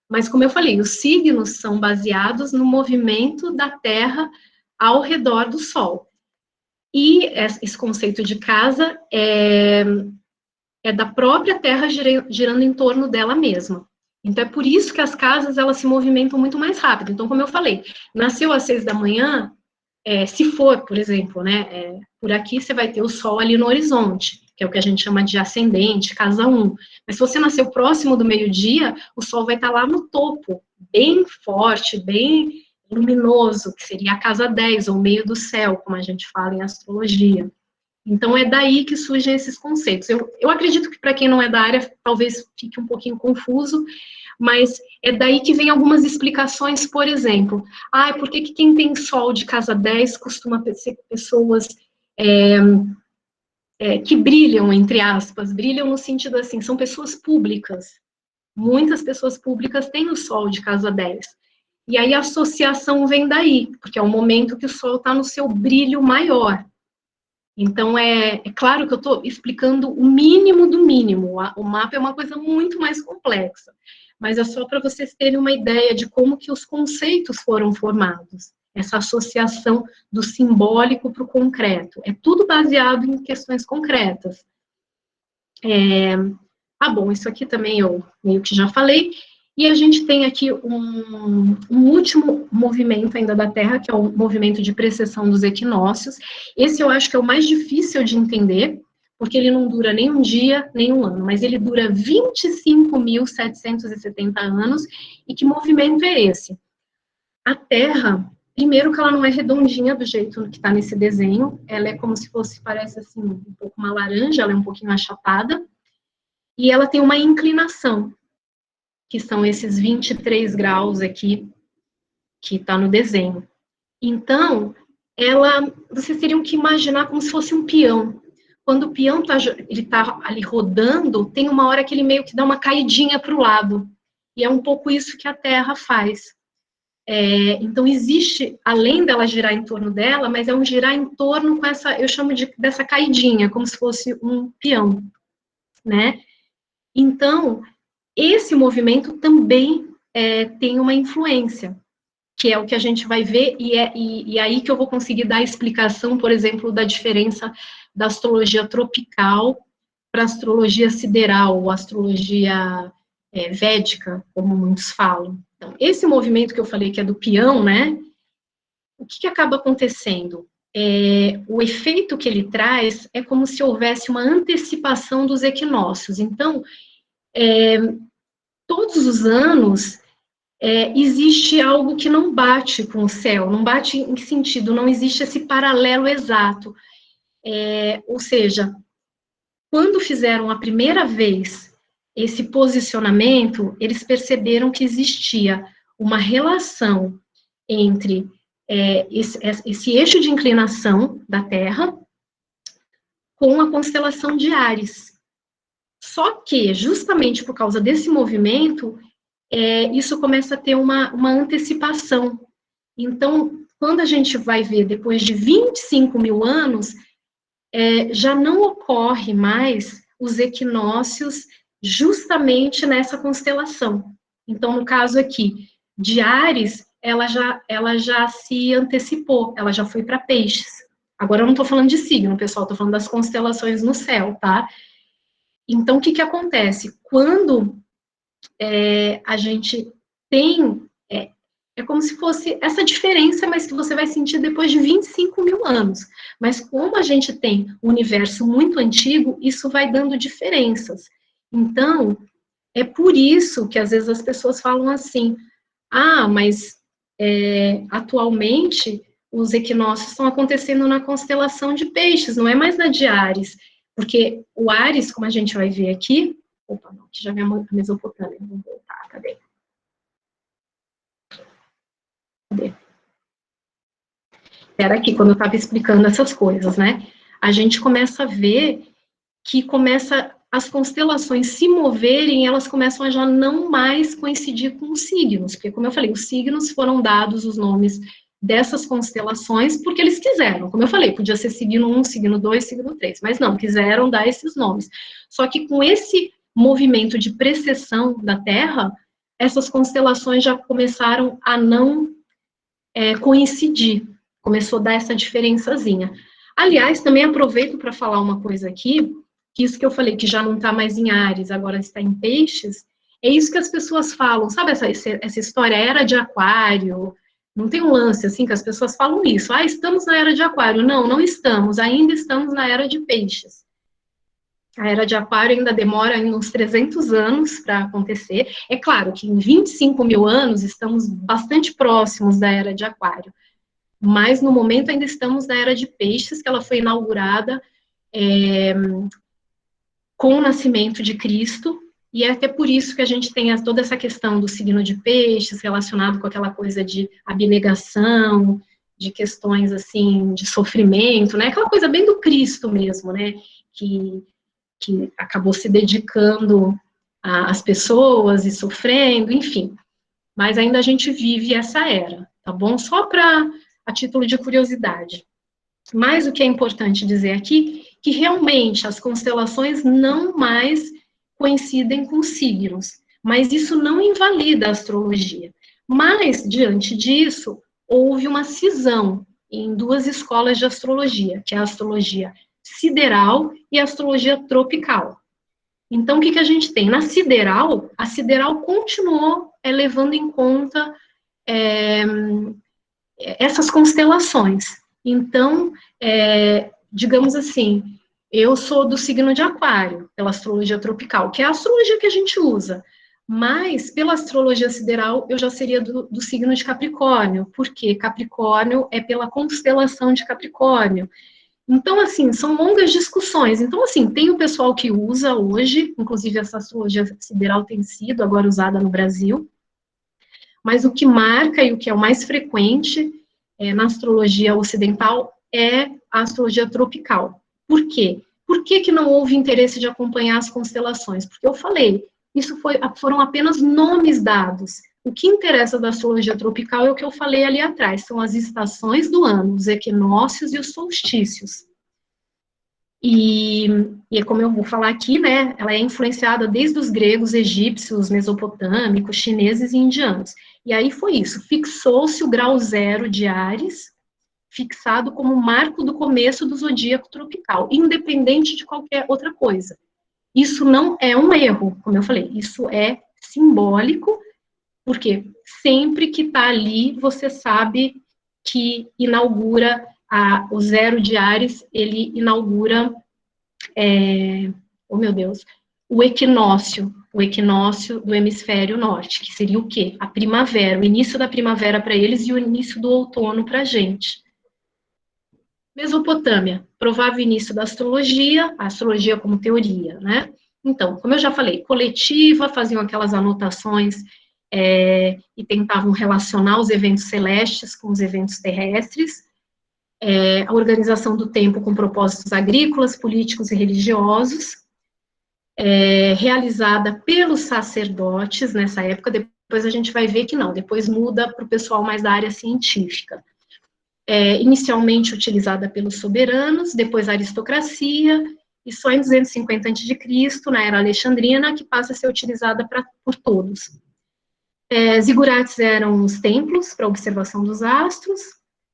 mas como eu falei, os signos são baseados no movimento da Terra ao redor do Sol. E esse conceito de casa é da própria Terra girando em torno dela mesma. Então, é por isso que as casas, elas se movimentam muito mais rápido. Então, como eu falei, nasceu às 6 da manhã, se for, por exemplo, né, por aqui você vai ter o sol ali no horizonte, que é o que a gente chama de ascendente, casa 1. Mas se você nasceu próximo do meio-dia, o sol vai estar lá no topo, bem forte, bem luminoso, que seria a casa 10, ou meio do céu, como a gente fala em astrologia. Então, é daí que surgem esses conceitos. Eu acredito que para quem não é da área, talvez fique um pouquinho confuso, mas é daí que vem algumas explicações, por exemplo, por que quem tem sol de casa 10 costuma ser pessoas que brilham, entre aspas, brilham no sentido assim, são pessoas públicas. Muitas pessoas públicas têm o sol de casa 10. E aí a associação vem daí, porque é o momento que o sol está no seu brilho maior. Então, é claro que eu estou explicando o mínimo do mínimo. O mapa é uma coisa muito mais complexa, mas é só para vocês terem uma ideia de como que os conceitos foram formados. Essa associação do simbólico para o concreto. É tudo baseado em questões concretas. Bom, isso aqui também eu meio que já falei. E a gente tem aqui um último movimento ainda da Terra, que é o movimento de precessão dos equinócios. Esse eu acho que é o mais difícil de entender, porque ele não dura nem um dia, nem um ano, mas ele dura 25.770 anos. E que movimento é esse? A Terra, primeiro que ela não é redondinha do jeito que está nesse desenho, ela é como se fosse, parece assim, um pouco uma laranja, ela é um pouquinho achatada, e ela tem uma inclinação, que são esses 23 graus aqui, que está no desenho. Então, vocês teriam que imaginar como se fosse um peão. Quando o peão está ali rodando, tem uma hora que ele meio que dá uma caidinha para o lado. E é um pouco isso que a Terra faz. Então, existe, além dela girar em torno dela, mas é um girar em torno com eu chamo dessa caidinha, como se fosse um peão, né? Então, esse movimento também tem uma influência, que é o que a gente vai ver, e aí que eu vou conseguir dar a explicação, por exemplo, da diferença da astrologia tropical para a astrologia sideral, ou astrologia védica, como muitos falam. Então, esse movimento que eu falei que é do peão, né, o que acaba acontecendo? O efeito que ele traz é como se houvesse uma antecipação dos equinócios. Então, todos os anos, existe algo que não bate com o céu, não bate em que sentido? Não existe esse paralelo exato. Ou seja, quando fizeram a primeira vez esse posicionamento, eles perceberam que existia uma relação entre esse eixo de inclinação da Terra com a constelação de Áries. Só que, justamente por causa desse movimento, isso começa a ter uma antecipação. Então, quando a gente vai ver depois de 25 mil anos, já não ocorre mais os equinócios justamente nessa constelação. Então, no caso aqui, de Áries, ela já se antecipou, ela já foi para Peixes. Agora eu não estou falando de signo, pessoal, estou falando das constelações no céu, tá? Então, o que acontece? Quando a gente tem, é como se fosse essa diferença, mas que você vai sentir depois de 25 mil anos. Mas como a gente tem um universo muito antigo, isso vai dando diferenças. Então, é por isso que às vezes as pessoas falam assim, mas atualmente os equinócios estão acontecendo na constelação de Peixes, não é mais na de Áries, porque o Áries, como a gente vai ver aqui, opa, não, aqui já vem a Mesopotâmia, vamos voltar, cadê? Era aqui, quando eu estava explicando essas coisas, né? A gente começa a ver que as constelações se moverem, elas começam a já não mais coincidir com os signos, porque, como eu falei, os signos foram dados os nomes dessas constelações porque eles quiseram. Como eu falei, podia ser signo 1, signo 2, signo 3, mas não, quiseram dar esses nomes. Só que com esse movimento de precessão da Terra, essas constelações já começaram a não coincidir, começou a dar essa diferençazinha. Aliás, também aproveito para falar uma coisa aqui, que isso que eu falei, que já não está mais em Áries, agora está em Peixes, É isso que as pessoas falam, sabe essa história, era de aquário? Não tem um lance assim que as pessoas falam isso, estamos na era de aquário. Não, não estamos, ainda estamos na era de peixes. A era de aquário ainda demora uns 300 anos para acontecer. É claro que em 25 mil anos estamos bastante próximos da era de aquário, mas no momento ainda estamos na era de peixes, que ela foi inaugurada com o nascimento de Cristo, e é até por isso que a gente tem toda essa questão do signo de peixes, relacionado com aquela coisa de abnegação, de questões, assim, de sofrimento, né, aquela coisa bem do Cristo mesmo, né, que acabou se dedicando às pessoas e sofrendo, enfim, mas ainda a gente vive essa era, tá bom? Só a título de curiosidade. Mas o que é importante dizer aqui, que realmente as constelações não mais coincidem com signos, mas isso não invalida a astrologia. Mas, diante disso, houve uma cisão em duas escolas de astrologia, que é a astrologia sideral e a astrologia tropical. Então, o que a gente tem? Na sideral, a sideral continuou levando em conta essas constelações. Então, digamos assim, eu sou do signo de Aquário, pela astrologia tropical, que é a astrologia que a gente usa, mas pela astrologia sideral eu já seria do signo de Capricórnio, porque Capricórnio é pela constelação de Capricórnio. Então, assim, são longas discussões. Então, assim, tem o pessoal que usa hoje, inclusive essa astrologia sideral tem sido agora usada no Brasil, mas o que marca e o que é o mais frequente na astrologia ocidental é a astrologia tropical. Por quê? Por que não houve interesse de acompanhar as constelações? Porque eu falei, isso foram apenas nomes dados. O que interessa da astrologia tropical é o que eu falei ali atrás, são as estações do ano, os equinócios e os solstícios. E é como eu vou falar aqui, né, ela é influenciada desde os gregos, egípcios, mesopotâmicos, chineses e indianos. E aí foi isso, fixou-se o grau zero de Áries, fixado como marco do começo do zodíaco tropical, independente de qualquer outra coisa. Isso não é um erro, como eu falei, isso é simbólico, porque sempre que está ali, você sabe que inaugura o zero de Áries, ele inaugura, o equinócio do hemisfério norte, que seria o quê? A primavera, o início da primavera para eles e o início do outono para a gente. Mesopotâmia, provável início da astrologia, a astrologia como teoria, né? Então, como eu já falei, coletiva, faziam aquelas anotações e tentavam relacionar os eventos celestes com os eventos terrestres, a organização do tempo com propósitos agrícolas, políticos e religiosos, realizada pelos sacerdotes nessa época, depois a gente vai ver que não, depois muda para o pessoal mais da área científica. Inicialmente utilizada pelos soberanos, depois a aristocracia, e só em 250 a.C., na era alexandrina, que passa a ser utilizada por todos. Zigurates eram os templos para observação dos astros.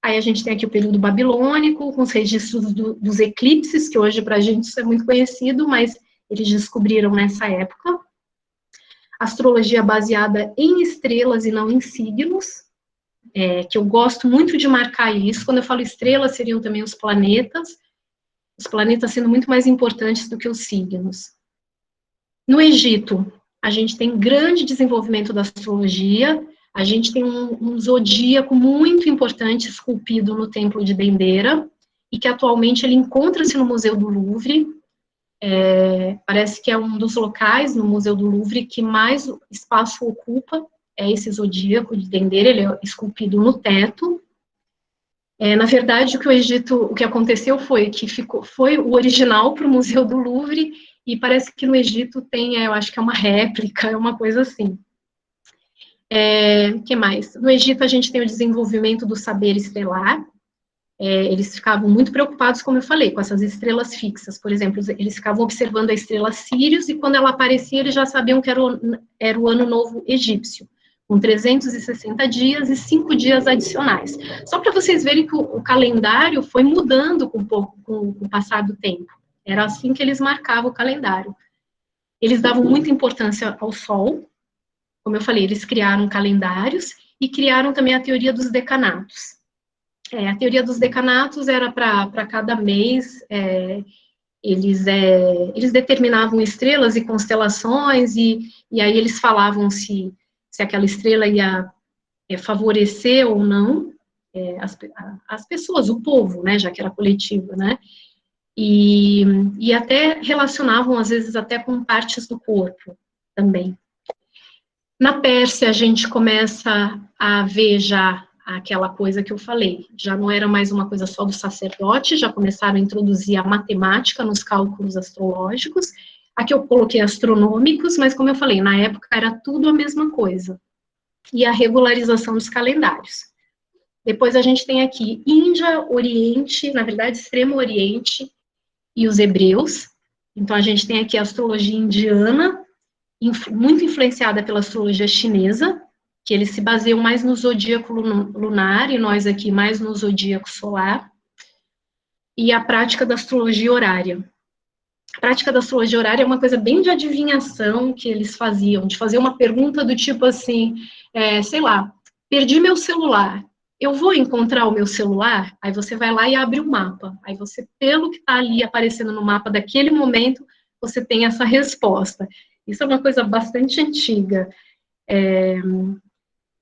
Aí a gente tem aqui o período babilônico, com os registros dos eclipses, que hoje para a gente isso é muito conhecido, mas eles descobriram nessa época. Astrologia baseada em estrelas e não em signos, que eu gosto muito de marcar isso. Quando eu falo estrelas, seriam também os planetas sendo muito mais importantes do que os signos. No Egito, a gente tem grande desenvolvimento da astrologia, a gente tem um zodíaco muito importante esculpido no Templo de Dendera, e que atualmente ele encontra-se no Museu do Louvre. Parece que é um dos locais no Museu do Louvre que mais espaço ocupa, esse zodíaco de Dendera, ele é esculpido no teto. Na verdade, o que aconteceu foi que foi o original para o Museu do Louvre, e parece que no Egito tem, eu acho que é uma réplica, é uma coisa assim. O que mais? No Egito a gente tem o desenvolvimento do saber estelar. Eles ficavam muito preocupados, como eu falei, com essas estrelas fixas. Por exemplo, eles ficavam observando a estrela Sírius, e quando ela aparecia, eles já sabiam que era o Ano Novo Egípcio, com 360 dias e 5 dias adicionais. Só para vocês verem que o calendário foi mudando com o passar do tempo. Era assim que eles marcavam o calendário. Eles davam muita importância ao Sol, como eu falei, eles criaram calendários e criaram também a teoria dos decanatos. A teoria dos decanatos era para cada mês, eles determinavam estrelas e constelações, e aí eles falavam se aquela estrela ia favorecer ou não as pessoas, o povo, né, já que era coletivo, né, e até relacionavam, às vezes, até com partes do corpo também. Na Pérsia, a gente começa a ver já aquela coisa que eu falei, já não era mais uma coisa só do sacerdote, já começaram a introduzir a matemática nos cálculos astrológicos. Aqui eu coloquei astronômicos, mas como eu falei, na época era tudo a mesma coisa. E a regularização dos calendários. Depois a gente tem aqui Índia, Oriente, na verdade Extremo Oriente e os hebreus. Então a gente tem aqui a astrologia indiana, muito influenciada pela astrologia chinesa, que eles se baseiam mais no zodíaco lunar, e nós aqui mais no zodíaco solar, e a prática da astrologia horária. A prática da astrologia horária é uma coisa bem de adivinhação que eles faziam, de fazer uma pergunta do tipo assim, sei lá, perdi meu celular, eu vou encontrar o meu celular? Aí você vai lá e abre o mapa, aí você, pelo que está ali aparecendo no mapa daquele momento, você tem essa resposta. Isso é uma coisa bastante antiga.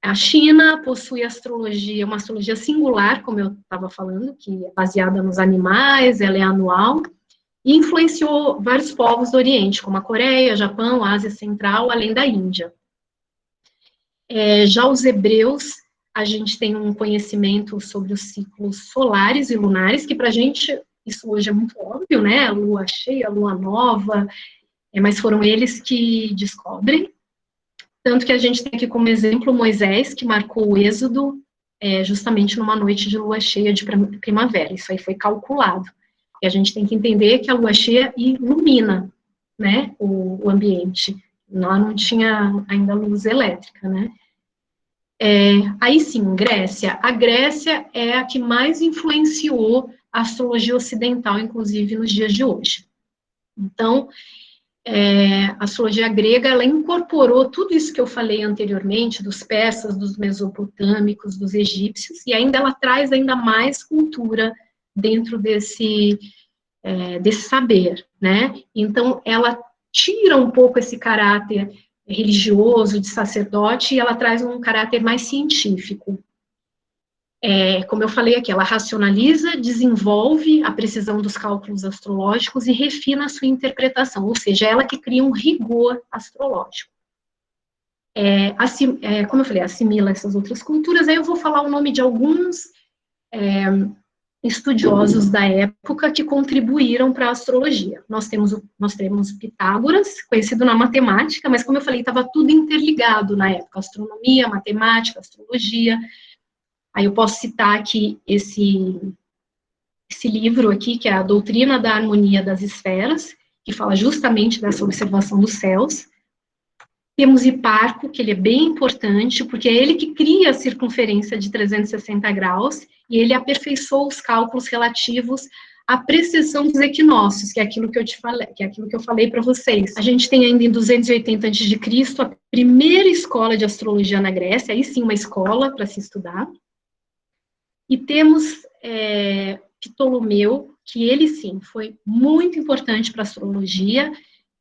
A China possui astrologia, uma astrologia singular, como eu estava falando, que é baseada nos animais, ela é anual, e influenciou vários povos do Oriente, como a Coreia, Japão, Ásia Central, além da Índia. Já os hebreus, a gente tem um conhecimento sobre os ciclos solares e lunares, que para a gente, isso hoje é muito óbvio, né? A lua cheia, a lua nova, mas foram eles que descobrem. Tanto que a gente tem aqui como exemplo Moisés, que marcou o êxodo justamente numa noite de lua cheia de primavera. Isso aí foi calculado. E a gente tem que entender que a lua cheia ilumina, né, o ambiente. Lá não tinha ainda luz elétrica, né. Aí sim, Grécia. A Grécia é a que mais influenciou a astrologia ocidental, inclusive nos dias de hoje. Então, a astrologia grega, ela incorporou tudo isso que eu falei anteriormente, dos persas, dos mesopotâmicos, dos egípcios, e ainda ela traz ainda mais cultura dentro desse saber, né? Então, ela tira um pouco esse caráter religioso, de sacerdote, e ela traz um caráter mais científico. Como eu falei aqui, ela racionaliza, desenvolve a precisão dos cálculos astrológicos e refina a sua interpretação, ou seja, ela que cria um rigor astrológico. Como eu falei, assimila essas outras culturas. Aí eu vou falar o nome de alguns estudiosos da época que contribuíram para a astrologia. Nós temos Pitágoras, conhecido na matemática, mas como eu falei, estava tudo interligado na época, astronomia, matemática, astrologia. Aí eu posso citar aqui esse livro aqui, que é a Doutrina da Harmonia das Esferas, que fala justamente dessa observação dos céus. Temos Hiparco, que ele é bem importante, porque é ele que cria a circunferência de 360 graus, e ele aperfeiçoou os cálculos relativos à precessão dos equinócios, que é aquilo que eu te falei, que é aquilo que eu falei para vocês. A gente tem ainda em 280 a.C. a primeira escola de astrologia na Grécia, aí sim uma escola para se estudar. E temos Ptolomeu, que ele sim foi muito importante para a astrologia,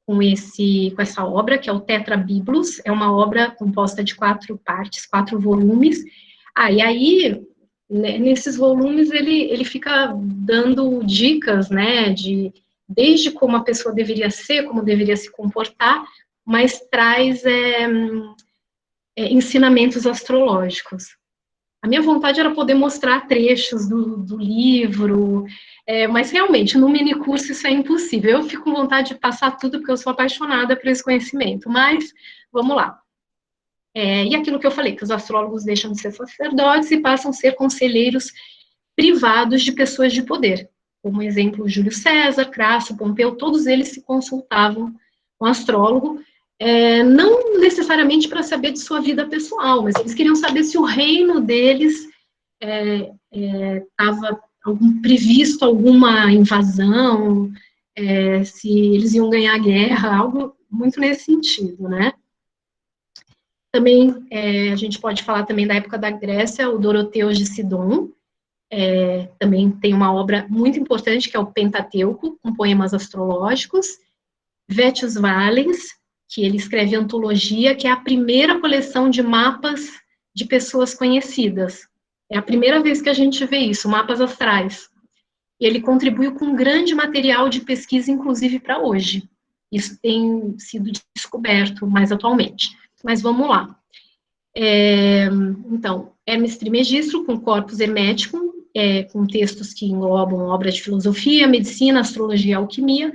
com essa obra, que é o Tetrabiblos, é uma obra composta de 4 partes, 4 volumes. E aí, né, nesses volumes, ele fica dando dicas, né, desde como a pessoa deveria ser, como deveria se comportar, mas traz ensinamentos astrológicos. A minha vontade era poder mostrar trechos do livro, mas realmente, no minicurso isso é impossível. Eu fico com vontade de passar tudo, porque eu sou apaixonada por esse conhecimento, mas vamos lá. E aquilo que eu falei, que os astrólogos deixam de ser sacerdotes e passam a ser conselheiros privados de pessoas de poder. Como exemplo, Júlio César, Crasso, Pompeu, todos eles se consultavam com o astrólogo, não necessariamente para saber de sua vida pessoal, mas eles queriam saber se o reino deles estava previsto alguma invasão, se eles iam ganhar guerra, algo muito nesse sentido, né? Também, a gente pode falar também da época da Grécia, o Doroteus de Sidon, também tem uma obra muito importante, que é o Pentateuco, com poemas astrológicos. Vettius Valens, que ele escreve Antologia, que é a primeira coleção de mapas de pessoas conhecidas. É a primeira vez que a gente vê isso, mapas astrais. E ele contribuiu com um grande material de pesquisa, inclusive para hoje. Isso tem sido descoberto mais atualmente. Mas vamos lá. Então, Hermes Trismegisto, com Corpus Hermeticum, com textos que englobam obras de filosofia, medicina, astrologia e alquimia,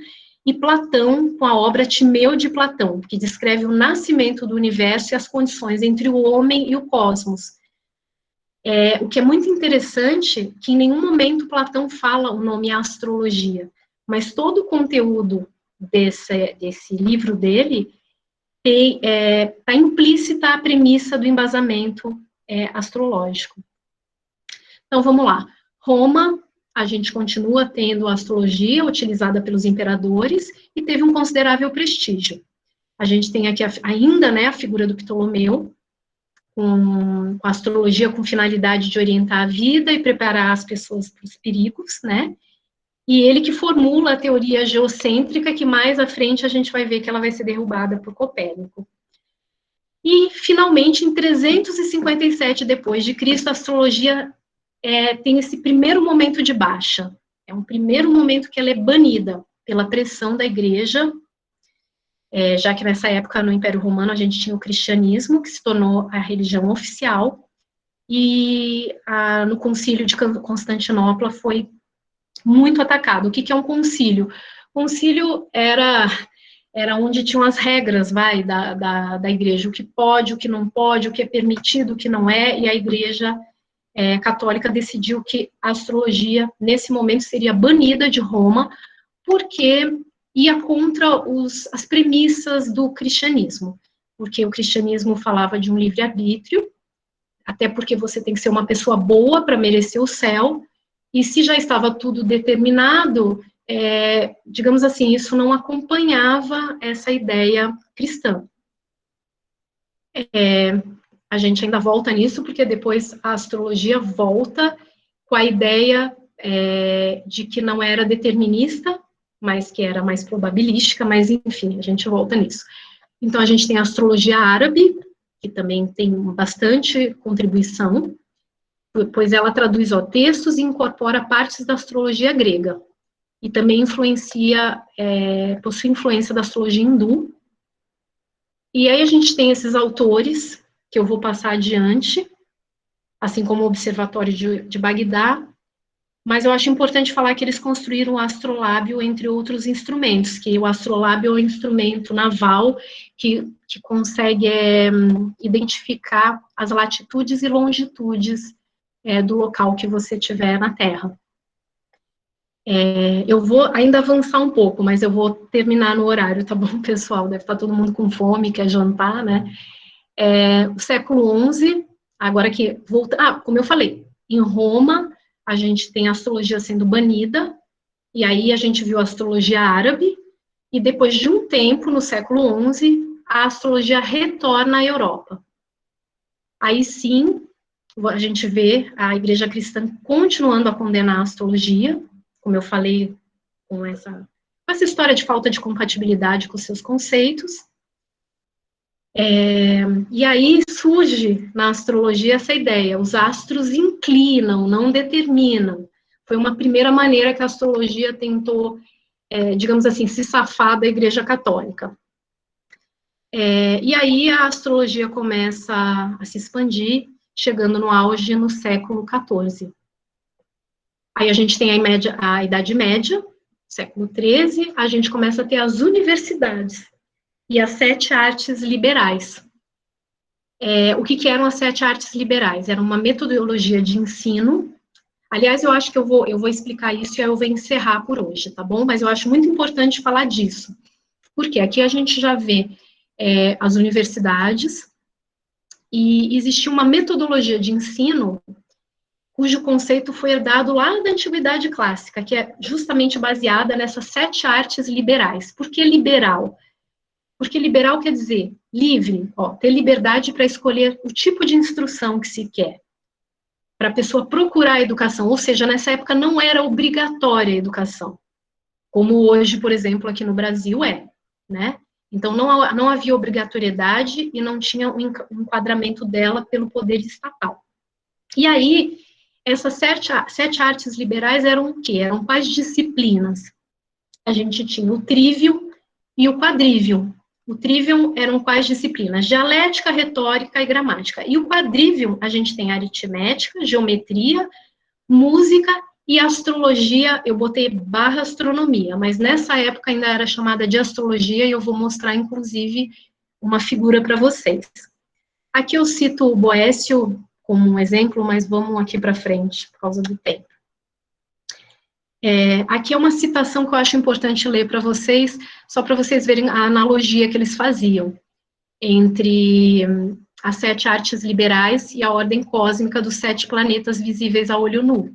e Platão, com a obra Timeu de Platão, que descreve o nascimento do universo e as condições entre o homem e o cosmos. O que é muito interessante, que em nenhum momento Platão fala o nome astrologia, mas todo o conteúdo desse livro dele está implícita a premissa do embasamento astrológico. Então, vamos lá. Roma, a gente continua tendo a astrologia utilizada pelos imperadores e teve um considerável prestígio. A gente tem aqui ainda, né, a figura do Ptolomeu, com a astrologia com finalidade de orientar a vida e preparar as pessoas para os perigos, né? E ele que formula a teoria geocêntrica, que mais à frente a gente vai ver que ela vai ser derrubada por Copérnico. E, finalmente, em 357 depois de Cristo, a astrologia tem esse primeiro momento de baixa. É um primeiro momento que ela é banida pela pressão da igreja, já que nessa época, no Império Romano, a gente tinha o cristianismo, que se tornou a religião oficial, e no concílio de Constantinopla foi muito atacado. O que é um concílio? Concílio era onde tinham as regras, da igreja, o que pode, o que não pode, o que é permitido, o que não é, e a igreja católica decidiu que a astrologia, nesse momento, seria banida de Roma, porque ia contra as premissas do cristianismo, porque o cristianismo falava de um livre-arbítrio, até porque você tem que ser uma pessoa boa para merecer o céu, e se já estava tudo determinado, digamos assim, isso não acompanhava essa ideia cristã. A gente ainda volta nisso, porque depois a astrologia volta com a ideia de que não era determinista, mas que era mais probabilística, mas enfim, a gente volta nisso. Então, a gente tem a astrologia árabe, que também tem bastante contribuição, pois ela traduz textos e incorpora partes da astrologia grega, e também possui influência da astrologia hindu. E aí a gente tem esses autores, que eu vou passar adiante, assim como o Observatório de Bagdá, mas eu acho importante falar que eles construíram o astrolábio, entre outros instrumentos, que o astrolábio é um instrumento naval que consegue identificar as latitudes e longitudes do local que você tiver na Terra. Eu vou ainda avançar um pouco, mas eu vou terminar no horário, tá bom, pessoal? Deve estar todo mundo com fome, quer jantar, né? O século XI, agora que volta... como eu falei, em Roma, a gente tem a astrologia sendo banida, e aí a gente viu a astrologia árabe, e depois de um tempo, no século XI, a astrologia retorna à Europa. Aí sim, a gente vê a igreja cristã continuando a condenar a astrologia, como eu falei, com essa história de falta de compatibilidade com seus conceitos. E aí surge na astrologia essa ideia, os astros inclinam, não determinam. Foi uma primeira maneira que a astrologia tentou, digamos assim, se safar da Igreja Católica. E aí a astrologia começa a se expandir, chegando no auge no século XIV. Aí a gente tem a Idade Média, século XIII, a gente começa a ter as universidades e as 7 artes liberais. O que eram as 7 artes liberais? Era uma metodologia de ensino. Aliás, eu acho que eu vou explicar isso e eu vou encerrar por hoje, tá bom? Mas eu acho muito importante falar disso. Porque aqui a gente já vê as universidades e existia uma metodologia de ensino cujo conceito foi herdado lá da Antiguidade Clássica, que é justamente baseada nessas 7 artes liberais. Por que liberal? Porque liberal quer dizer livre, ó, ter liberdade para escolher o tipo de instrução que se quer, para a pessoa procurar a educação, ou seja, nessa época não era obrigatória a educação, como hoje, por exemplo, aqui no Brasil né? Então, não havia obrigatoriedade e não tinha um enquadramento dela pelo poder estatal. E aí, essas 7 artes liberais eram o quê? Eram quais disciplinas? A gente tinha o trivium e o quadrivium. O trivium eram quais disciplinas? Dialética, retórica e gramática. E o quadrivium, a gente tem aritmética, geometria, música e astrologia. Eu botei barra astronomia, mas nessa época ainda era chamada de astrologia e eu vou mostrar, inclusive, uma figura para vocês. Aqui eu cito o Boécio como um exemplo, mas vamos aqui para frente, por causa do tempo. Aqui é uma citação que eu acho importante ler para vocês, só para vocês verem a analogia que eles faziam entre as 7 artes liberais e a ordem cósmica dos 7 planetas visíveis a olho nu.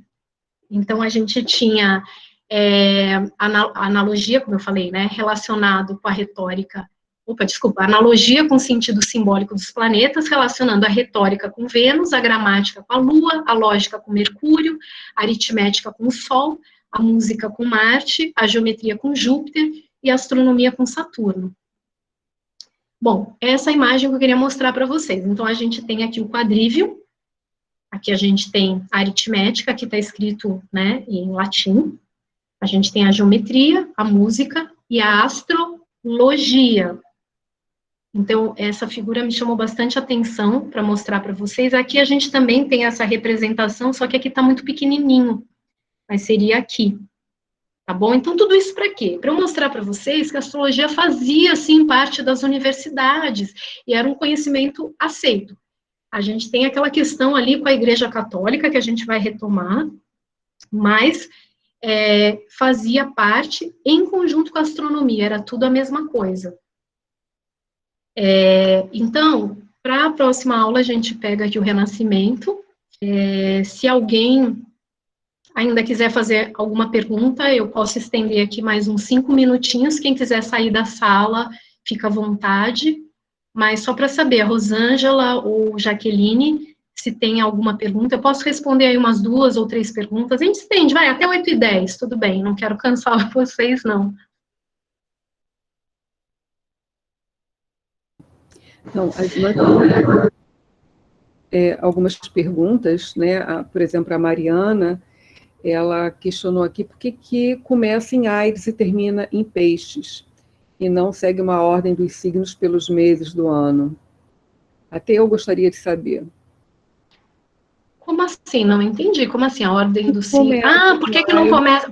Então, a gente tinha a analogia, como eu falei, né, relacionado com a retórica, analogia com o sentido simbólico dos planetas, relacionando a retórica com Vênus, a gramática com a Lua, a lógica com Mercúrio, a aritmética com o Sol, a música com Marte, a geometria com Júpiter e a astronomia com Saturno. Bom, essa é a imagem que eu queria mostrar para vocês. Então, a gente tem aqui o quadrivium, aqui a gente tem a aritmética, aqui está escrito, né, em latim. A gente tem a geometria, a música e a astrologia. Então, essa figura me chamou bastante atenção para mostrar para vocês. Aqui a gente também tem essa representação, só que aqui está muito pequenininho. Mas seria aqui, tá bom? Então, tudo isso para quê? Para eu mostrar para vocês que a astrologia fazia, sim, parte das universidades, e era um conhecimento aceito. A gente tem aquela questão ali com a Igreja Católica, que a gente vai retomar, mas fazia parte em conjunto com a astronomia, era tudo a mesma coisa. Então, para a próxima aula, a gente pega aqui o Renascimento. Se alguém ainda quiser fazer alguma pergunta, eu posso estender aqui mais uns 5 minutinhos. Quem quiser sair da sala, fica à vontade. Mas só para saber, a Rosângela ou Jaqueline, se tem alguma pergunta, eu posso responder aí umas 2 ou 3 perguntas. A gente estende, vai, até 8h10, tudo bem, não quero cansar vocês, não. Não, algumas perguntas, né? Por exemplo, a Mariana, ela questionou aqui por que começa em Áries e termina em Peixes, e não segue uma ordem dos signos pelos meses do ano. Até eu gostaria de saber. Como assim? Não entendi. Como assim? A ordem do signo? Ah, por que não começa?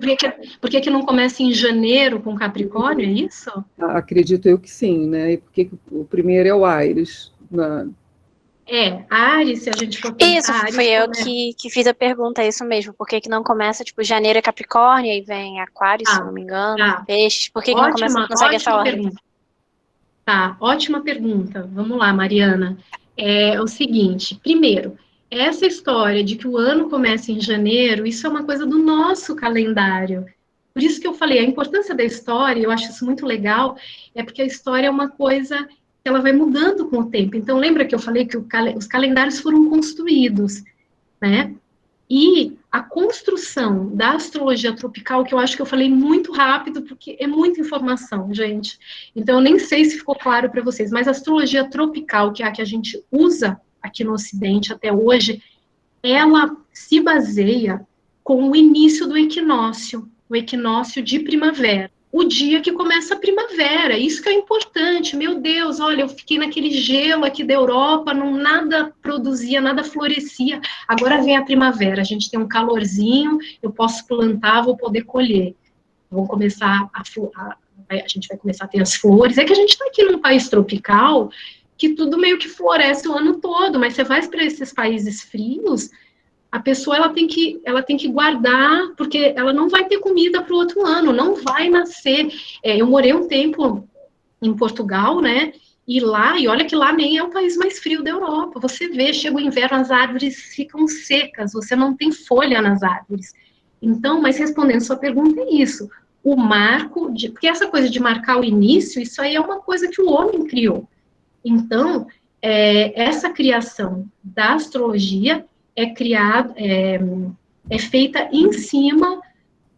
Por que não começa em janeiro com Capricórnio? É isso? Acredito eu que sim, né? E por que o primeiro é o Áries? Áries, se a gente for pensar... Isso, Áries foi eu que fiz a pergunta, é isso mesmo. Por que não começa, tipo, janeiro é Capricórnio, e vem Aquário, se não me engano, Peixes. Por que não começa, não segue essa ordem? Pergunta. Tá, ótima pergunta. Vamos lá, Mariana. É o seguinte, primeiro, essa história de que o ano começa em janeiro, isso é uma coisa do nosso calendário. Por isso que eu falei, a importância da história, eu acho isso muito legal, é porque a história é uma coisa que ela vai mudando com o tempo. Então, lembra que eu falei que os calendários foram construídos, né? E a construção da astrologia tropical, que eu acho que eu falei muito rápido, porque é muita informação, gente. Então, eu nem sei se ficou claro para vocês, mas a astrologia tropical, que é a que a gente usa aqui no Ocidente até hoje, ela se baseia com o início do equinócio, o equinócio de primavera. O dia que começa a primavera, isso que é importante. Meu Deus, olha, eu fiquei naquele gelo aqui da Europa, nada produzia, nada florescia. Agora vem a primavera, a gente tem um calorzinho, eu posso plantar, vou poder colher. Vão começar a gente vai começar a ter as flores. É que a gente está aqui num país tropical que tudo meio que floresce o ano todo, mas você vai para esses países frios, a pessoa ela tem que guardar, porque ela não vai ter comida para o outro ano, não vai nascer. Eu morei um tempo em Portugal, né? E olha que lá nem é o país mais frio da Europa. Você vê, chega o inverno, as árvores ficam secas, você não tem folha nas árvores. Então, mas respondendo sua pergunta, é isso. O marco, porque essa coisa de marcar o início, isso aí é uma coisa que o homem criou. Então, essa criação da astrologia é feita em cima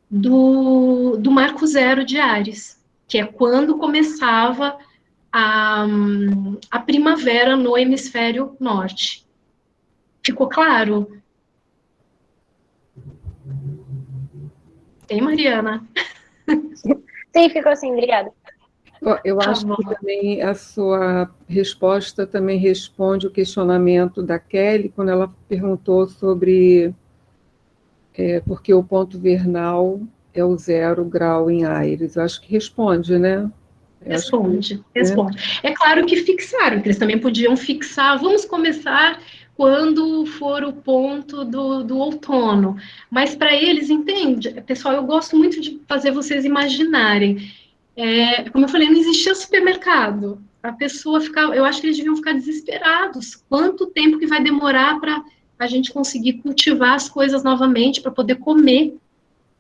do marco zero de Áries, que é quando começava a primavera no hemisfério norte. Ficou claro? Tem, Mariana? Sim, ficou assim, obrigada. Eu acho que também a sua resposta também responde o questionamento da Kelly, quando ela perguntou sobre por que o ponto vernal é o 0 grau em Áries. Eu acho que responde, né? Responde. É claro que fixaram, que eles também podiam fixar, vamos começar quando for o ponto do outono. Mas para eles, entende? Pessoal, eu gosto muito de fazer vocês imaginarem. Como eu falei, não existia supermercado. A pessoa ficava, eu acho que eles deviam ficar desesperados. Quanto tempo que vai demorar para a gente conseguir cultivar as coisas novamente, para poder comer,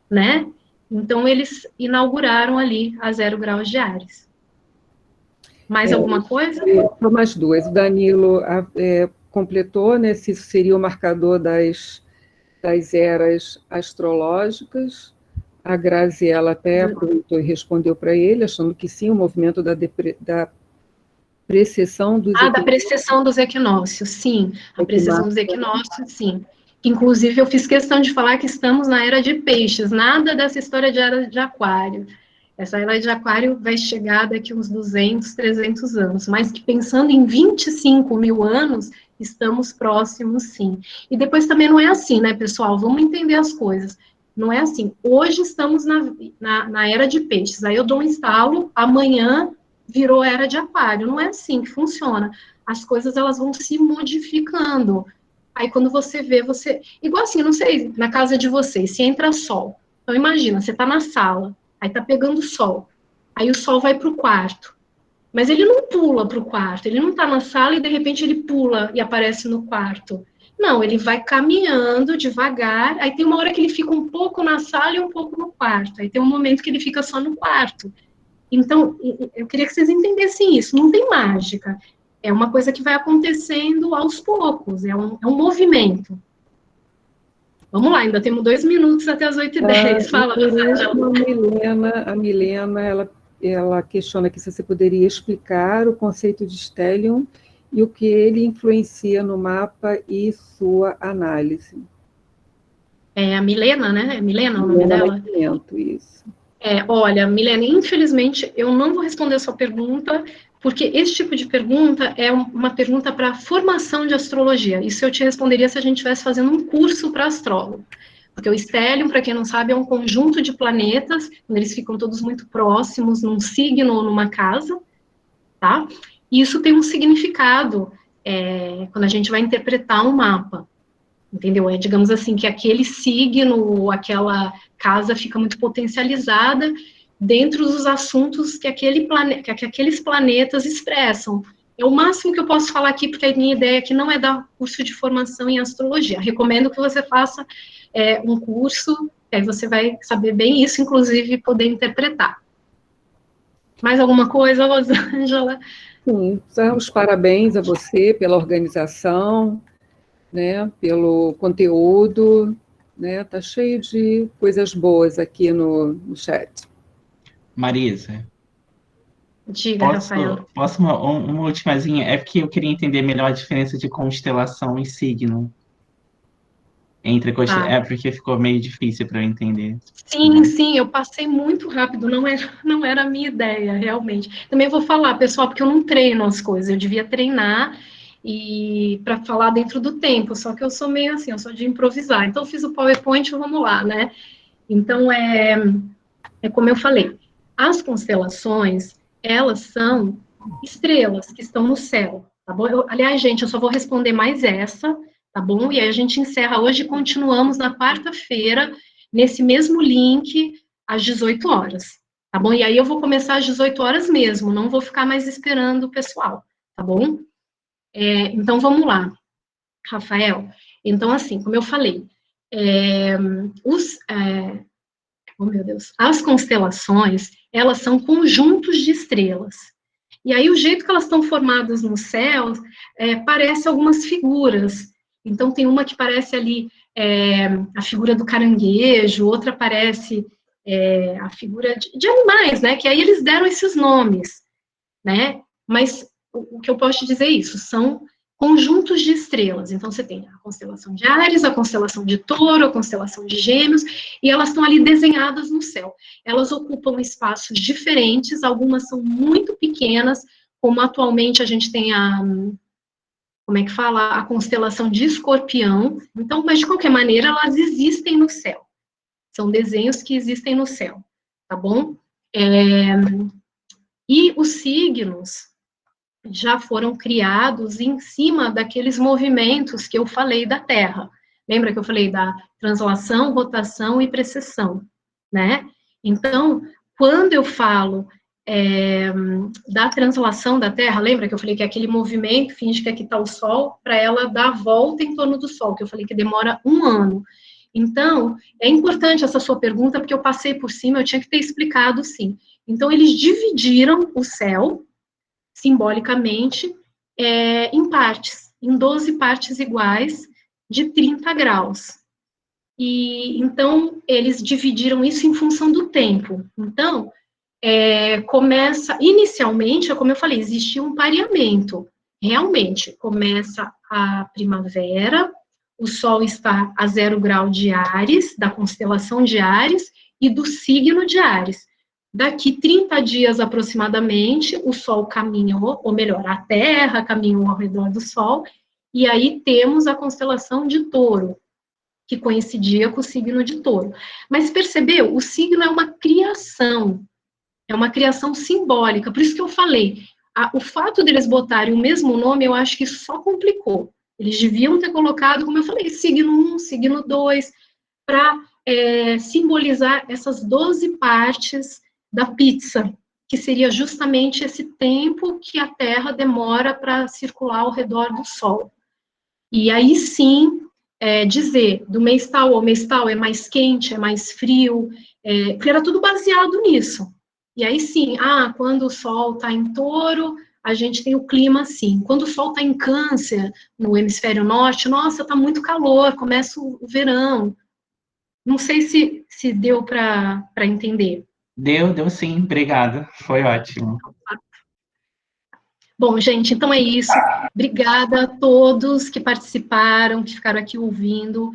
né? Então, eles inauguraram ali a 0 graus de Áries. Mais alguma coisa? Só mais duas. O Danilo completou, né, se isso seria o marcador das eras astrológicas. A Graziela até aproveitou e respondeu para ele, achando que sim, o movimento da precessão dos equinócios. Da precessão dos equinócios, sim. A precessão dos equinócios, sim. Inclusive, eu fiz questão de falar que estamos na era de peixes, nada dessa história de era de aquário. Essa era de aquário vai chegar daqui uns 200, 300 anos, mas que pensando em 25 mil anos, estamos próximos, sim. E depois também não é assim, né, pessoal? Vamos entender as coisas. Não é assim. Hoje estamos na era de peixes, aí eu dou um estalo, amanhã virou era de aquário. Não é assim que funciona. As coisas, elas vão se modificando. Aí, quando você vê, igual assim, não sei, na casa de vocês, se entra sol. Então, imagina, você está na sala, aí tá pegando sol. Aí o sol vai para o quarto. Mas ele não pula para o quarto, ele não está na sala e, de repente, ele pula e aparece no quarto. Não, ele vai caminhando devagar, aí tem uma hora que ele fica um pouco na sala e um pouco no quarto. Aí tem um momento que ele fica só no quarto. Então, eu queria que vocês entendessem isso. Não tem mágica. É uma coisa que vai acontecendo aos poucos. É um movimento. Vamos lá, ainda temos 2 minutos até as 8h10. Fala, a Milena, ela questiona aqui se você poderia explicar o conceito de stellium e o que ele influencia no mapa e sua análise. É a Milena, né? É Milena o nome dela? Isso. Olha, Milena, infelizmente eu não vou responder a sua pergunta, porque esse tipo de pergunta é uma pergunta para formação de astrologia. Isso eu te responderia se a gente estivesse fazendo um curso para astrólogo. Porque o stellium, para quem não sabe, é um conjunto de planetas, quando eles ficam todos muito próximos, num signo ou numa casa, tá? E isso tem um significado quando a gente vai interpretar um mapa. Entendeu? Digamos assim, que aquele signo, aquela casa fica muito potencializada dentro dos assuntos que aqueles planetas expressam. É o máximo que eu posso falar aqui, porque a minha ideia aqui não é dar curso de formação em astrologia. Recomendo que você faça um curso, aí você vai saber bem isso, inclusive poder interpretar. Mais alguma coisa, Rosângela? Sim, os parabéns a você pela organização, né, pelo conteúdo, né, tá cheio de coisas boas aqui no chat. Marisa, diga, Rafael. Posso uma ultimazinha? É porque eu queria entender melhor a diferença de constelação e signo. É porque ficou meio difícil para eu entender. Sim, eu passei muito rápido, não era a minha ideia, realmente. Também vou falar, pessoal, porque eu não treino as coisas, eu devia treinar e para falar dentro do tempo, só que eu sou meio assim, eu sou de improvisar. Então, eu fiz o PowerPoint, vamos lá, né? Então, como eu falei, as constelações, elas são estrelas que estão no céu, tá bom? Aliás, gente, eu só vou responder mais essa, tá bom? E aí a gente encerra hoje e continuamos na quarta-feira, nesse mesmo link, às 18 horas, tá bom? E aí eu vou começar às 18 horas mesmo, não vou ficar mais esperando o pessoal, tá bom? Então, vamos lá, Rafael. Então, assim, como eu falei, oh, meu Deus, as constelações, elas são conjuntos de estrelas. E aí o jeito que elas estão formadas no céu parece algumas figuras. Então tem uma que parece ali a figura do caranguejo, outra parece a figura de animais, né? Que aí eles deram esses nomes, né? Mas o que eu posso te dizer é isso, são conjuntos de estrelas. Então, você tem a constelação de Áries, a constelação de Touro, a constelação de Gêmeos, e elas estão ali desenhadas no céu. Elas ocupam espaços diferentes, algumas são muito pequenas, como atualmente a gente tem como é que fala? A constelação de Escorpião. Então, mas de qualquer maneira, elas existem no céu. São desenhos que existem no céu, tá bom? E os signos já foram criados em cima daqueles movimentos que eu falei da Terra. Lembra que eu falei da translação, rotação e precessão, né? Então, quando eu falo da translação da Terra, lembra que eu falei que aquele movimento finge que aqui está o Sol, para ela dar a volta em torno do Sol, que eu falei que demora 1 ano. Então, é importante essa sua pergunta, porque eu passei por cima, eu tinha que ter explicado, sim. Então, eles dividiram o céu, simbolicamente, em partes, em 12 partes iguais, de 30 graus. E, então, eles dividiram isso em função do tempo. Então, começa, inicialmente, como eu falei, existia um pareamento. Realmente, começa a primavera, o Sol está a 0 grau de Áries, da constelação de Áries, e do signo de Áries. Daqui 30 dias aproximadamente, o Sol caminhou, ou melhor, a Terra caminhou ao redor do Sol, e aí temos a constelação de Touro, que coincidia com o signo de Touro. Mas percebeu? O signo é uma criação simbólica, por isso que eu falei, o fato deles botarem o mesmo nome, eu acho que só complicou. Eles deviam ter colocado, como eu falei, signo 1, signo 2, para simbolizar essas 12 partes da pizza, que seria justamente esse tempo que a Terra demora para circular ao redor do Sol. E aí sim, dizer do mês tal ao mês tal é mais quente, é mais frio, porque era tudo baseado nisso. E aí sim, quando o Sol está em Touro, a gente tem o clima assim. Quando o Sol está em Câncer, no hemisfério norte, nossa, está muito calor, começa o verão. Não sei se deu para entender. Deu sim, obrigada, foi ótimo. Bom, gente, então é isso. Obrigada a todos que participaram, que ficaram aqui ouvindo.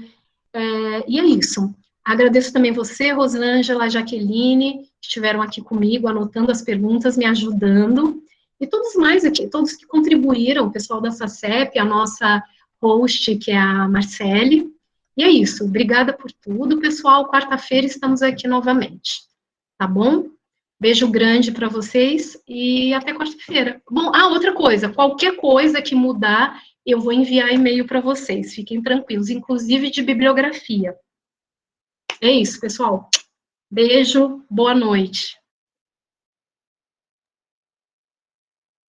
E é isso. Agradeço também você, Rosângela, Jaqueline, que estiveram aqui comigo, anotando as perguntas, me ajudando. E todos mais aqui, todos que contribuíram, o pessoal da SACEP, a nossa host, que é a Marcele. E é isso. Obrigada por tudo, pessoal. Quarta-feira estamos aqui novamente. Tá bom? Beijo grande para vocês e até quarta-feira. Bom, outra coisa, qualquer coisa que mudar, eu vou enviar e-mail para vocês, fiquem tranquilos, inclusive de bibliografia. É isso, pessoal. Beijo, boa noite.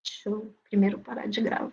Deixa eu primeiro parar de gravar.